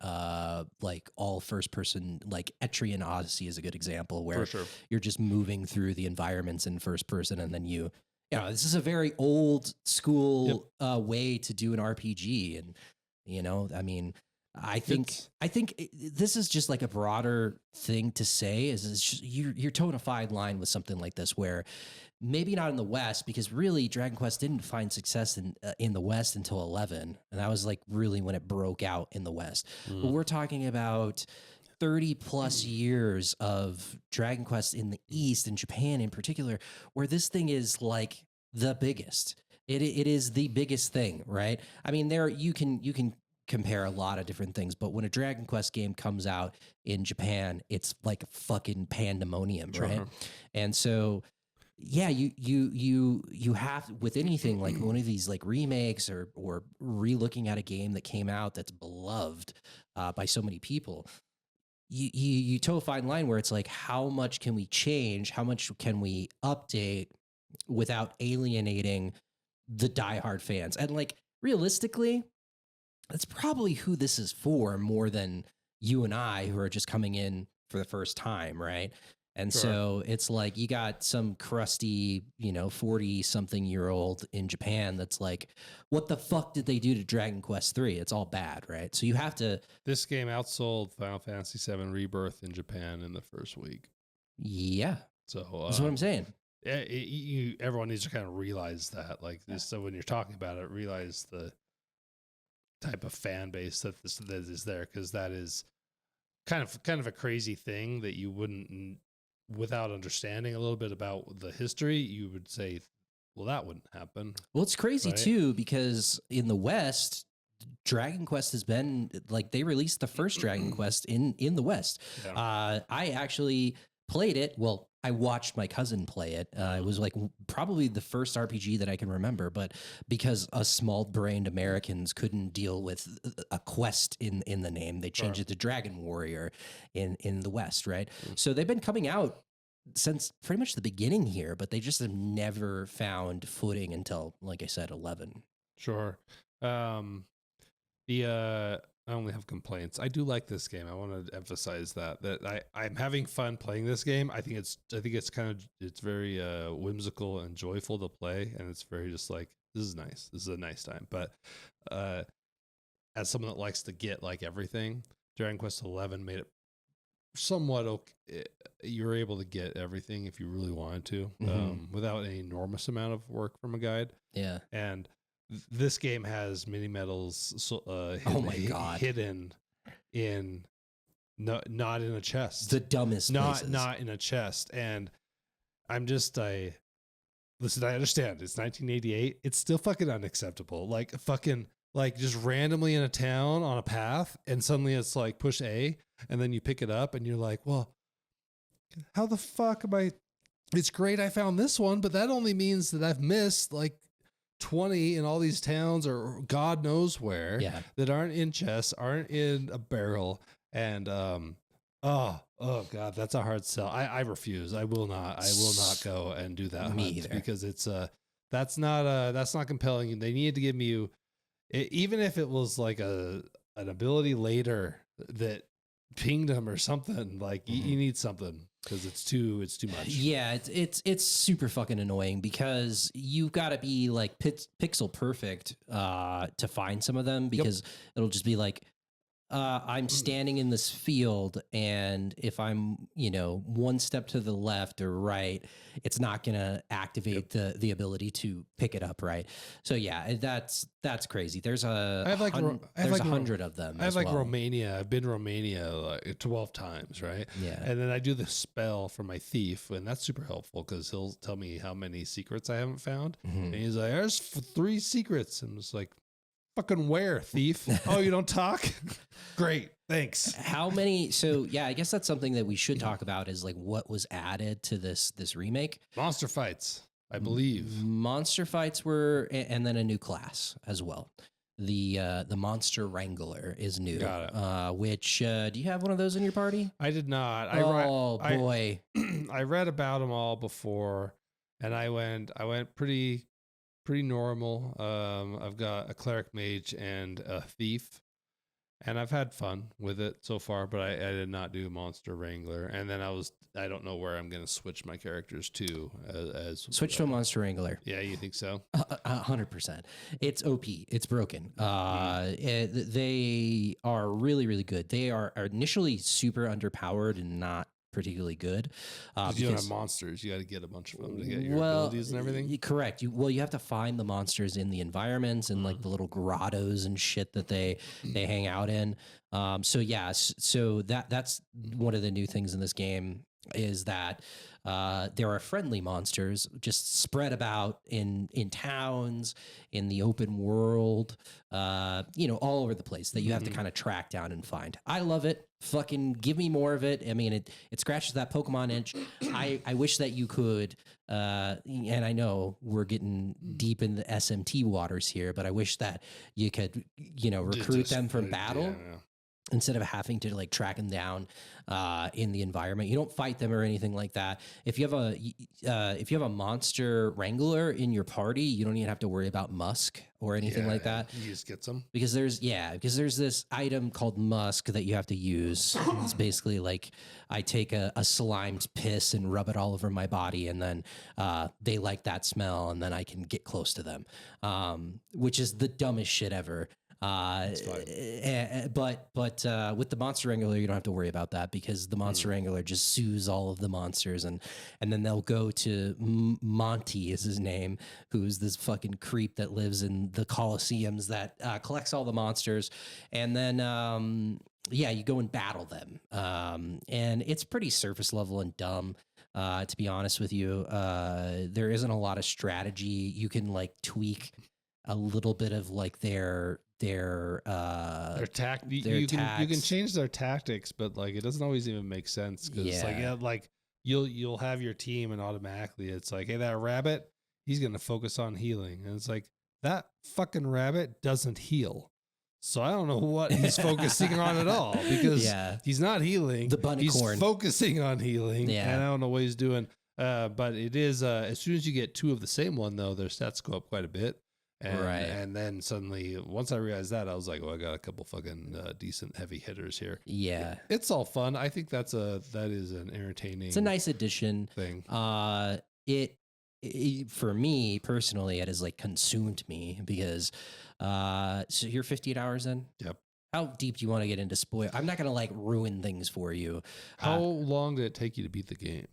like all first person, like Etrian Odyssey is a good example where For sure. you're just moving through the environments in first person, and then you know, this is a very old school way to do an RPG. And, you know, I mean, I think this is just like a broader thing to say is it's just, you're towing a fine line with something like this, where maybe not in the West, because really Dragon Quest didn't find success in the West until 11. And that was like really when it broke out in the West. But we're talking about 30 plus years of Dragon Quest in the East, and Japan in particular, where this thing is like the biggest. It is the biggest thing, right? I mean, there you can compare a lot of different things, but when a Dragon Quest game comes out in Japan, it's like fucking pandemonium, right? And so, yeah, you have, with anything like one of these like remakes or re-looking at a game that came out that's beloved by so many people, you toe a fine line where it's like, how much can we change? How much can we update without alienating the diehard fans? And like, realistically, that's probably who this is for more than you and I, who are just coming in for the first time, right? And so it's like you got some crusty, 40-something-year-old in Japan that's like, what the fuck did they do to Dragon Quest 3? It's all bad, right? So you have to... This game outsold Final Fantasy VII Rebirth in Japan in the first week. Yeah. So that's what I'm saying. Everyone needs to kind of realize that. Like, so when you're talking about it, realize the type of fan base that is there, because that is kind of a crazy thing that you wouldn't, without understanding a little bit about the history, you would say, well, that wouldn't happen. Well, it's crazy too, because in the West, Dragon Quest has been like, they released the first Dragon Quest in the West. Yeah. I actually played it. Well, I watched my cousin play it. It was like probably the first RPG that I can remember, but because us small-brained Americans couldn't deal with a quest in the name, they changed it to Dragon Warrior in the West, right? So they've been coming out since pretty much the beginning here, but they just have never found footing until, like I said, 11. Sure. I only have complaints. I do like this game. I want to emphasize that I'm having fun playing this game. I think it's very whimsical and joyful to play, and it's very just like, this is nice. This is a nice time. But as someone that likes to get like everything, Dragon Quest 11 made it somewhat okay. You were able to get everything if you really wanted to, without an enormous amount of work from a guide. Yeah. And this game has mini medals Oh my God. hidden in not in a chest. The dumbest places. Not in a chest. And I'm just listen, I understand it's 1988. It's still fucking unacceptable. Like fucking like just randomly in a town on a path, and suddenly it's like push A, and then you pick it up and you're like, well, how the fuck am I? It's great I found this one, but that only means that I've missed like 20 in all these towns or God knows where that aren't in chests, aren't in a barrel. And oh God, that's a hard sell. I refuse. I will not go and do that Me hunt either. because it's that's not compelling. They needed to give you, even if it was like an ability later that pinged them or something, like you need something. Because it's too much. Yeah, it's super fucking annoying because you've got to be like pixel perfect to find some of them, because it'll just be like I'm standing in this field, and if I'm one step to the left or right, it's not gonna activate the ability to pick it up, right? So yeah, that's crazy. There's a 100 of them. I have like well. Romania. I've been Romania like 12 times, right? Yeah, and then I do the spell for my thief, and that's super helpful because he'll tell me how many secrets I haven't found, and he's like, "There's 3 secrets," and I'm just like, fucking where, thief? Oh, you don't talk? Great, thanks. How many? So yeah, I guess that's something that we should talk about, is like what was added to this remake. Monster fights, I believe. Monster fights were, and then a new class as well. The Monster Wrangler is new. Got it. Which do you have one of those in your party? I did not. Boy. I read about them all before, and I went pretty normal. I've got a cleric mage and a thief, and I've had fun with it so far, but I did not do Monster Wrangler. And then I don't know where I'm going to switch my characters to as Switch to a Monster Wrangler. Yeah, you think so? 100%. It's OP. It's broken. They are really, really good. They are initially super underpowered and not particularly good. Because you don't have monsters. You got to get a bunch of them to get your abilities and everything. Correct. You have to find the monsters in the environments and like the little grottos and shit that they hang out in. So that's one of the new things in this game, is that there are friendly monsters just spread about in towns, in the open world, all over the place, that you have to kind of track down and find. I love it. Fucking give me more of it. I mean, it scratches that Pokemon itch. I wish that you could, and I know we're getting deep in the SMT waters here, but I wish that you could, recruit them from battle. Yeah. Instead of having to like track them down in the environment. You don't fight them or anything like that. If you have a Monster Wrangler in your party, you don't even have to worry about Musk or anything like that. You just get some. Because there's this item called Musk that you have to use. It's basically like I take a slime's piss and rub it all over my body, and then they like that smell, and then I can get close to them, which is the dumbest shit ever. But with the Monster Wrangler, you don't have to worry about that, because the Monster Wrangler just soothes all of the monsters, and then they'll go to Monty is his name, who's this fucking creep that lives in the Colosseums that collects all the monsters, and then you go and battle them, and it's pretty surface level and dumb. To be honest with you, there isn't a lot of strategy. You can like tweak a little bit of like their tact. You can change their tactics, but like it doesn't always even make sense, because like you'll have your team and automatically it's like, hey, that rabbit, he's gonna focus on healing, and it's like, that fucking rabbit doesn't heal, so I don't know what he's focusing on at all, because he's not healing. The bunny corn. He's focusing on healing, and I don't know what he's doing. But it is as soon as you get 2 of the same one, though, their stats go up quite a bit. And then suddenly, once I realized that, I was like, I got a couple fucking decent heavy hitters here. Yeah. It's all fun. I think that is an entertaining. It's a nice addition. Thing. It for me personally, it has like consumed me, because so you're 58 hours in? Yep. How deep do you want to get into spoil? I'm not going to like ruin things for you. How long did it take you to beat the game?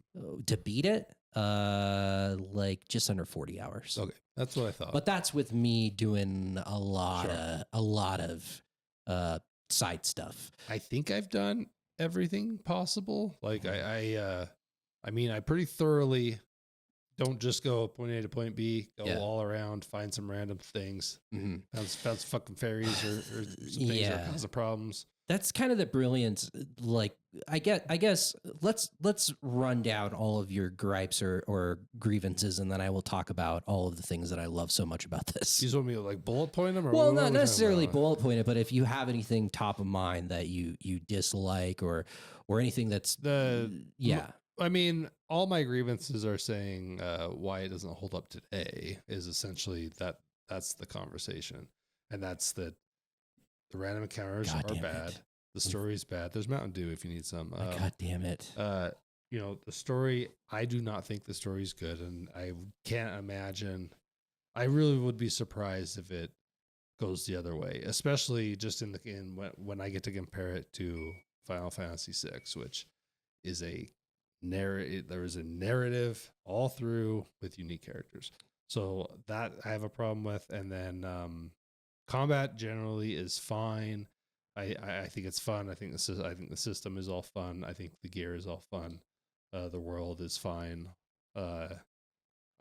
To beat it? Like just under 40 hours. Okay, that's what I thought. But that's with me doing a lot Sure. of side stuff. I think I've done everything possible. Like I mean, I pretty thoroughly don't just go point A to point B, go all around, find some random things, found fucking fairies or some things that cause the problems. That's kind of the brilliance. Like I guess let's run down all of your gripes or grievances, and then I will talk about all of the things that I love so much about this. You just want me to like bullet point them, or well, not necessarily bullet point it, but if you have anything top of mind that you dislike or anything that's I mean, all my grievances are saying why it doesn't hold up today is essentially that's the conversation, and that's the random encounters are bad. The story's bad. There's Mountain Dew if you need some. God damn it. You know, the story, I do not think the story's good, and I can't imagine. I really would be surprised if it goes the other way, especially just when I get to compare it to Final Fantasy VI, which is a narrative. There is a narrative all through with unique characters. So that I have a problem with, and then combat generally is fine. I think it's fun. I think the system is all fun. I think the gear is all fun. The world is fine. I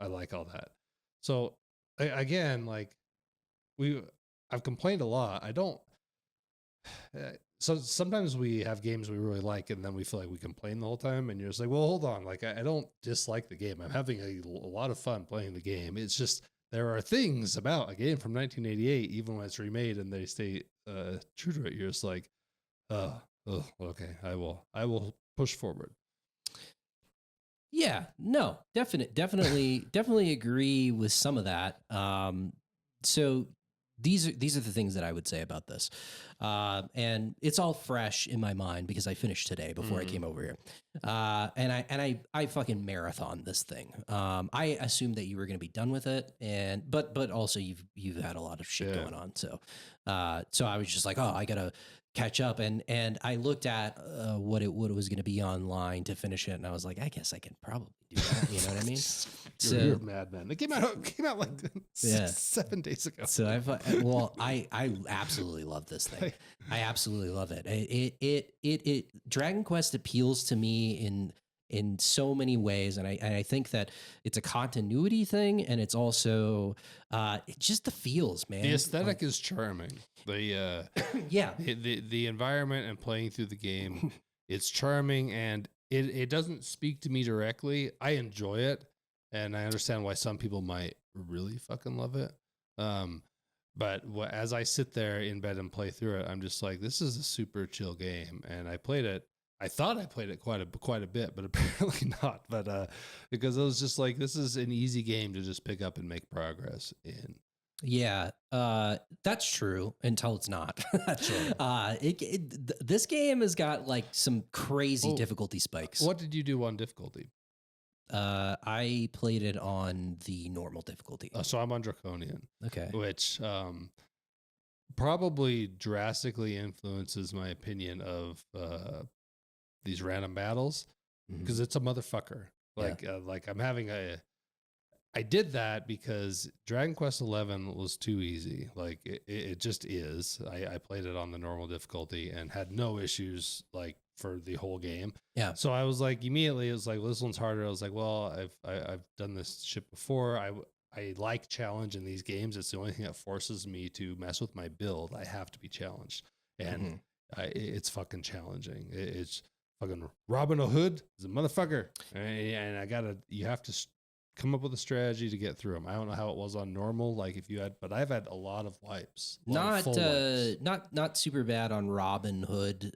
like all that. So again, like I've complained a lot. I don't. So sometimes we have games we really like, and then we feel like we complain the whole time. And you're just like, well, hold on. Like I don't dislike the game. I'm having a lot of fun playing the game. It's just there are things about a game from 1988, even when it's remade and they stay true to it. You're just like, okay, I will push forward. Yeah, no, definitely agree with some of that. So these are the things that I would say about this, and it's all fresh in my mind because I finished today before I came over here, and I fucking marathon this thing. I assumed that you were going to be done with it, but also you've had a lot of shit going on, so I was just like, oh, I gotta catch up, and I looked at what it was going to be online to finish it, and I was like, I guess I can probably do that. You know what I mean? You're a madman. It came out like 7 days ago. So I absolutely love this thing. I absolutely love it. It Dragon Quest appeals to me in so many ways, and I think that it's a continuity thing, and it's also it just the feels, man. The aesthetic is charming. The the environment and playing through the game, it's charming, and it doesn't speak to me directly. I enjoy it, and I understand why some people might really fucking love it. But as I sit there in bed and play through it, I'm just like, this is a super chill game, and I played it. I thought I played it quite a bit, but apparently not. But because I was just like, this is an easy game to just pick up and make progress in. Yeah, that's true until it's not. Sure. This game has got like some crazy difficulty spikes. What did you do on difficulty? I played it on the normal difficulty. So I'm on Draconian. Okay. Which probably drastically influences my opinion of these random battles, because it's a motherfucker. Like I'm having I did that because Dragon Quest XI was too easy. Like it just is. I played it on the normal difficulty and had no issues like for the whole game. Yeah. So I was like, immediately it was like, well, this one's harder. I was like, well, I've done this shit before. I like challenge in these games. It's the only thing that forces me to mess with my build. I have to be challenged, and it's fucking challenging. It's fucking Robin Hood is a motherfucker, and you have to come up with a strategy to get through them. I don't know how it was on normal, like if you had, but I've had a lot of wipes. Not super bad on Robin Hood.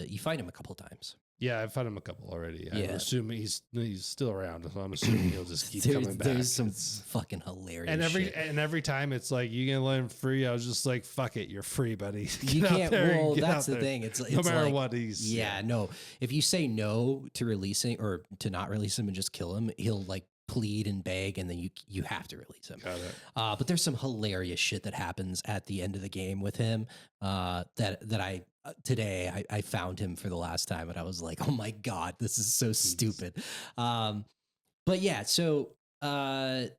You fight him a couple times. Yeah, I've found him a couple already. Yeah. I'm assuming he's still around, so I'm assuming he'll just keep coming back. There's some fucking hilarious and every time it's like, you can let him free. I was just like, fuck it, you're free, buddy. You can't. Well, that's the thing. It's no matter like, what he's. Yeah, no. If you say no to releasing or to not release him and just kill him, he'll like plead and beg, and then you have to release him. Got it. But there's some hilarious shit that happens at the end of the game with him. That I today I found him for the last time, and I was like, oh my god, this is so stupid. But yeah, so the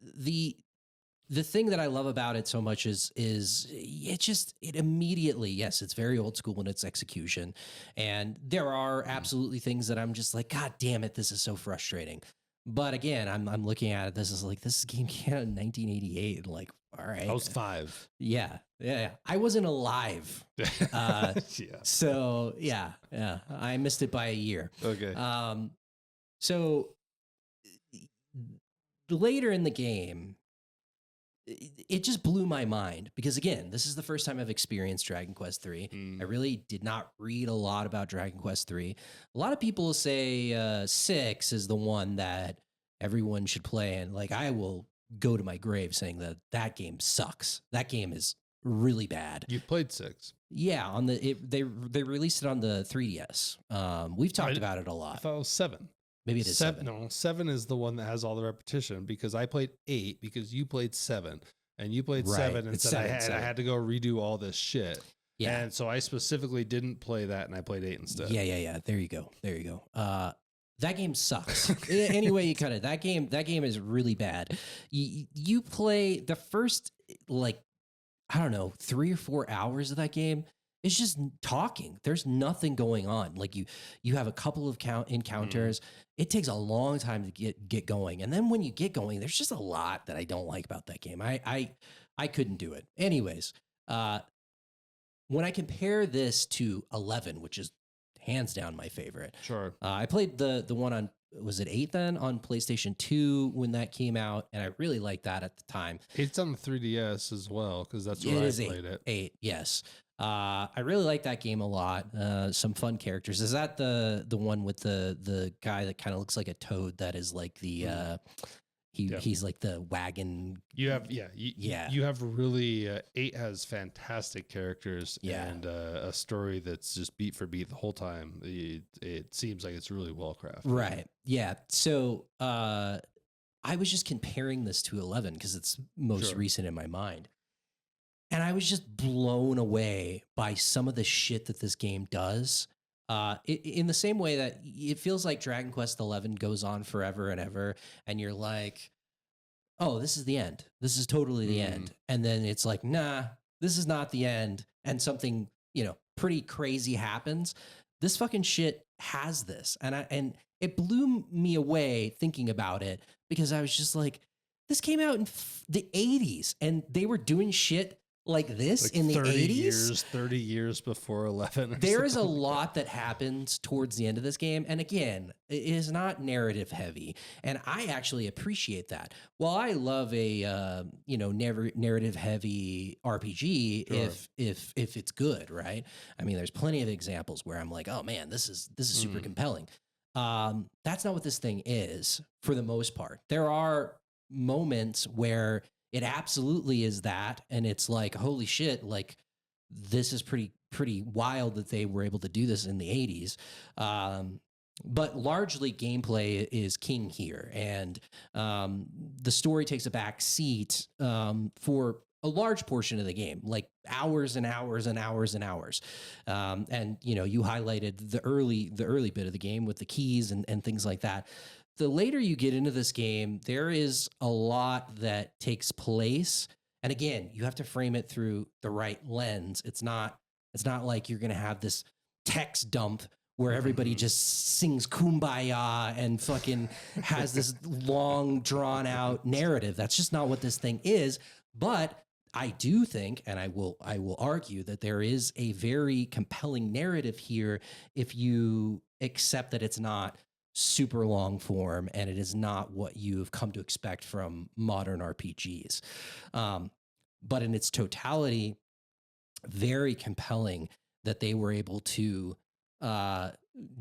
thing that I love about it so much is it immediately, yes, it's very old school in its execution, and there are absolutely things that I'm just like, God damn it, this is so frustrating. But again, I'm looking at it. This is like this game came out in 1988. And like, all right, I was 5. yeah. I wasn't alive, uh, Yeah. so yeah, I missed it by a year. Okay. So later in the game, it just blew my mind because again, this is the first time I've experienced Dragon Quest 3. I really did not read a lot about Dragon Quest 3. A lot of people say 6 is the one that everyone should play, and like I will go to my grave saying that that game sucks. That game is really bad. You played 6. Yeah, on they released it on the 3DS. We've talked about it a I lot. thought it was 7. Maybe it is 7. No, 7 is the one that has all the repetition because I played 8 because you played 7 and you played Right. 7 and It's said 7. I had to go redo all this shit. Yeah. And so I specifically didn't play that and I played 8 instead. Yeah. There you go. That game sucks. Any way you cut it, that game is really bad. You play the first like I don't know 3 or 4 hours of that game. It's just talking. There's nothing going on. Like you have a couple of encounters. It takes a long time to get going, and then when you get going, there's just a lot that I don't like about that game. I couldn't do it. Anyways, when I compare this to 11, which is hands down my favorite. Sure. I played the one on, was it 8 then on PlayStation 2 when that came out, and I really liked that at the time. It's on the 3DS as well because that's where I played it. 8, yes. I really like that game a lot. Some fun characters. Is that the one with the guy that kind of looks like a toad that is like the he's like the wagon. You have you have really 8 has fantastic characters and a story that's just beat for beat the whole time. It seems like it's really well crafted. Right. Yeah. So I was just comparing this to 11 because it's most recent in my mind. And I was just blown away by some of the shit that this game does. In the same way that it feels like Dragon Quest 11 goes on forever and ever, and you're like, oh, this is the end. This is totally the end. And then it's like, nah, this is not the end. And something, pretty crazy happens. This fucking shit has this. And it blew me away thinking about it because I was just like, this came out in the 80s and they were doing shit like this like in the 80s. 30 years before 11. There is a lot that happens towards the end of this game. And again, it is not narrative heavy. And I actually appreciate that. While I love a, narrative heavy RPG, if it's good, right? I mean, there's plenty of examples where I'm like, oh man, this is super compelling. That's not what this thing is for the most part. There are moments where it absolutely is that, and it's like, holy shit, like this is pretty wild that they were able to do this in the 80s. But largely gameplay is king here, and the story takes a back seat for a large portion of the game, like hours and hours and hours and hours. And you highlighted the early bit of the game with the keys and things like that. The later you get into this game, there is a lot that takes place. And again, you have to frame it through the right lens. It's not like you're going to have this text dump where everybody just sings Kumbaya and fucking has this long drawn out narrative. That's just not what this thing is. But I do think, and I will argue that there is a very compelling narrative here if you accept that it's not super long form and it is not what you've come to expect from modern RPGs. But in its totality, very compelling that they were able to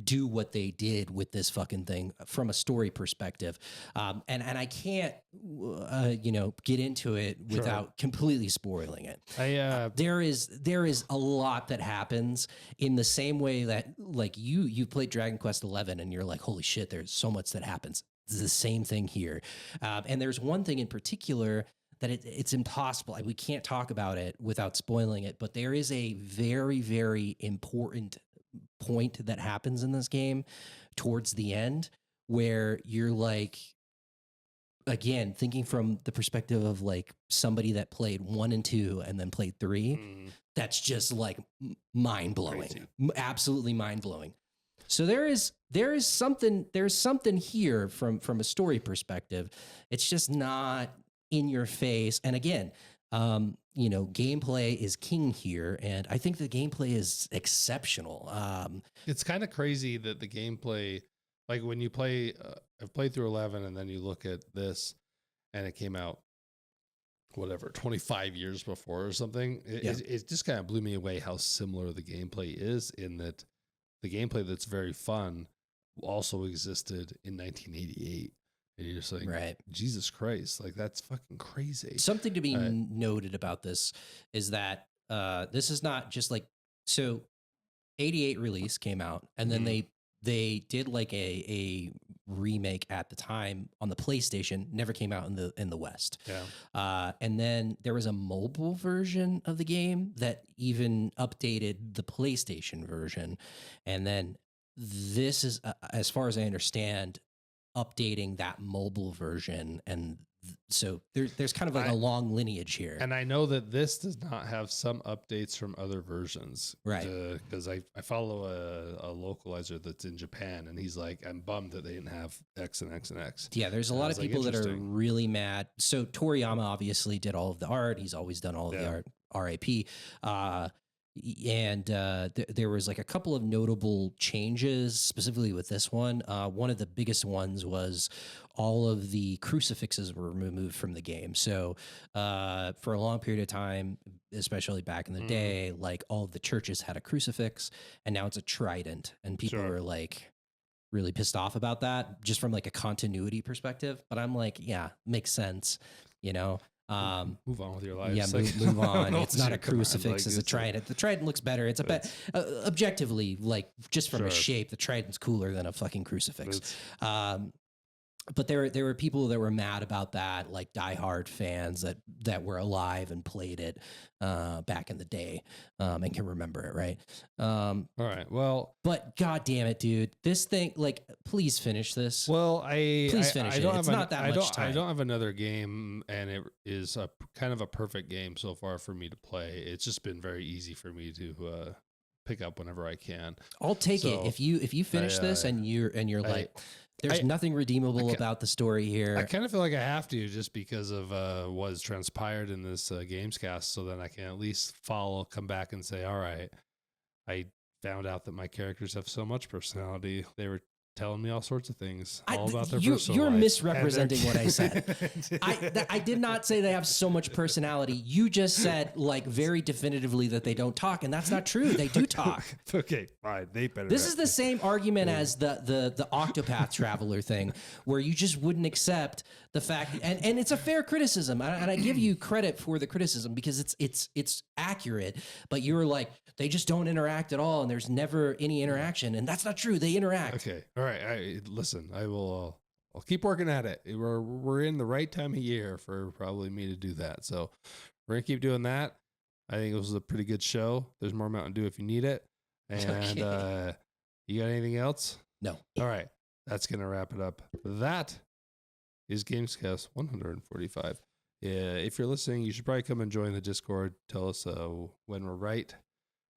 do what they did with this fucking thing from a story perspective. And I can't, get into it without completely spoiling it. There is a lot that happens in the same way that like you played Dragon Quest 11 and you're like, holy shit, there's so much that happens. It's the same thing here. And there's one thing in particular that it's impossible. We can't talk about it without spoiling it, but there is a very, very important point that happens in this game towards the end where you're like, again, thinking from the perspective of like somebody that played 1 and 2 and then played 3, that's just like mind blowing, absolutely mind blowing. So there's something here from a story perspective. It's just not in your face. And again, gameplay is king here, and I think the gameplay is exceptional. It's kind of crazy that the gameplay, like when you play, I've played through 11, and then you look at this, and it came out, whatever, 25 years before or something. It just kind of blew me away how similar the gameplay is, in that the gameplay that's very fun also existed in 1988. And you're just like, right. Jesus Christ, like that's fucking crazy. Something to be noted about this is that this is not just like, so 88 release came out, and then they did like a remake at the time on the PlayStation, never came out in the West. Yeah. And then there was a mobile version of the game that even updated the PlayStation version. And then this is, as far as I understand, updating that mobile version. And so there's kind of like a long lineage here. And I know that this does not have some updates from other versions. Right. Because I follow a localizer that's in Japan, and he's like, I'm bummed that they didn't have X and X and X. Yeah, there's a lot of people that are really mad. So Toriyama obviously did all of the art. He's always done all of the art, RIP. And there was like a couple of notable changes specifically with this one. One of the biggest ones was all of the crucifixes were removed from the game. So for a long period of time, especially back in the day, like all of the churches had a crucifix, and now it's a trident, and people are like really pissed off about that just from like a continuity perspective. But I'm like, yeah, makes sense, move on with your life. Yeah, move on. It's not a crucifix, it's a trident. The trident looks better. It's objectively, like just from a shape, the trident's cooler than a fucking crucifix. But there were people that were mad about that, like diehard fans that were alive and played it back in the day and can remember it, right? All right. Well, but god damn it, dude, this thing, like, please finish this. Well, please finish it. It's not that much time. I don't have another game, and it is a kind of a perfect game so far for me to play. It's just been very easy for me to pick up whenever I can. I'll take it if you finish this and you're like, there's nothing redeemable about the story here. I kind of feel like I have to, just because of what's transpired in this Gamescast, so then I can at least come back and say, all right, I found out that my characters have so much personality. They were telling me all sorts of things all about their personal You're life. misrepresenting what I said. I did not say they have so much personality. You just said, like, very definitively that they don't talk, and that's not true. They do talk. Okay, fine. They better. This is the same argument as the Octopath Traveler thing, where you just wouldn't accept the fact, and it's a fair criticism, and I give you credit for the criticism because it's accurate. But you were like, they just don't interact at all, and there's never any interaction, and that's not true. They interact. Okay, all right. Listen, I will. I'll keep working at it. We're in the right time of year for probably me to do that, so we're gonna keep doing that. I think it was a pretty good show. There's more Mountain Dew if you need it. And you got anything else? No. All right, that's gonna wrap it up. That is Gamescast 145. If you're listening, you should probably come and join the Discord. Tell us when we're right,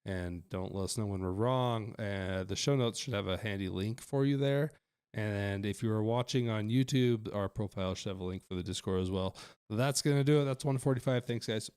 and don't let us know when we're wrong. The show notes should have a handy link for you there. And if you are watching on YouTube, our profile should have a link for the Discord as well. That's going to do it. That's 145. Thanks, guys.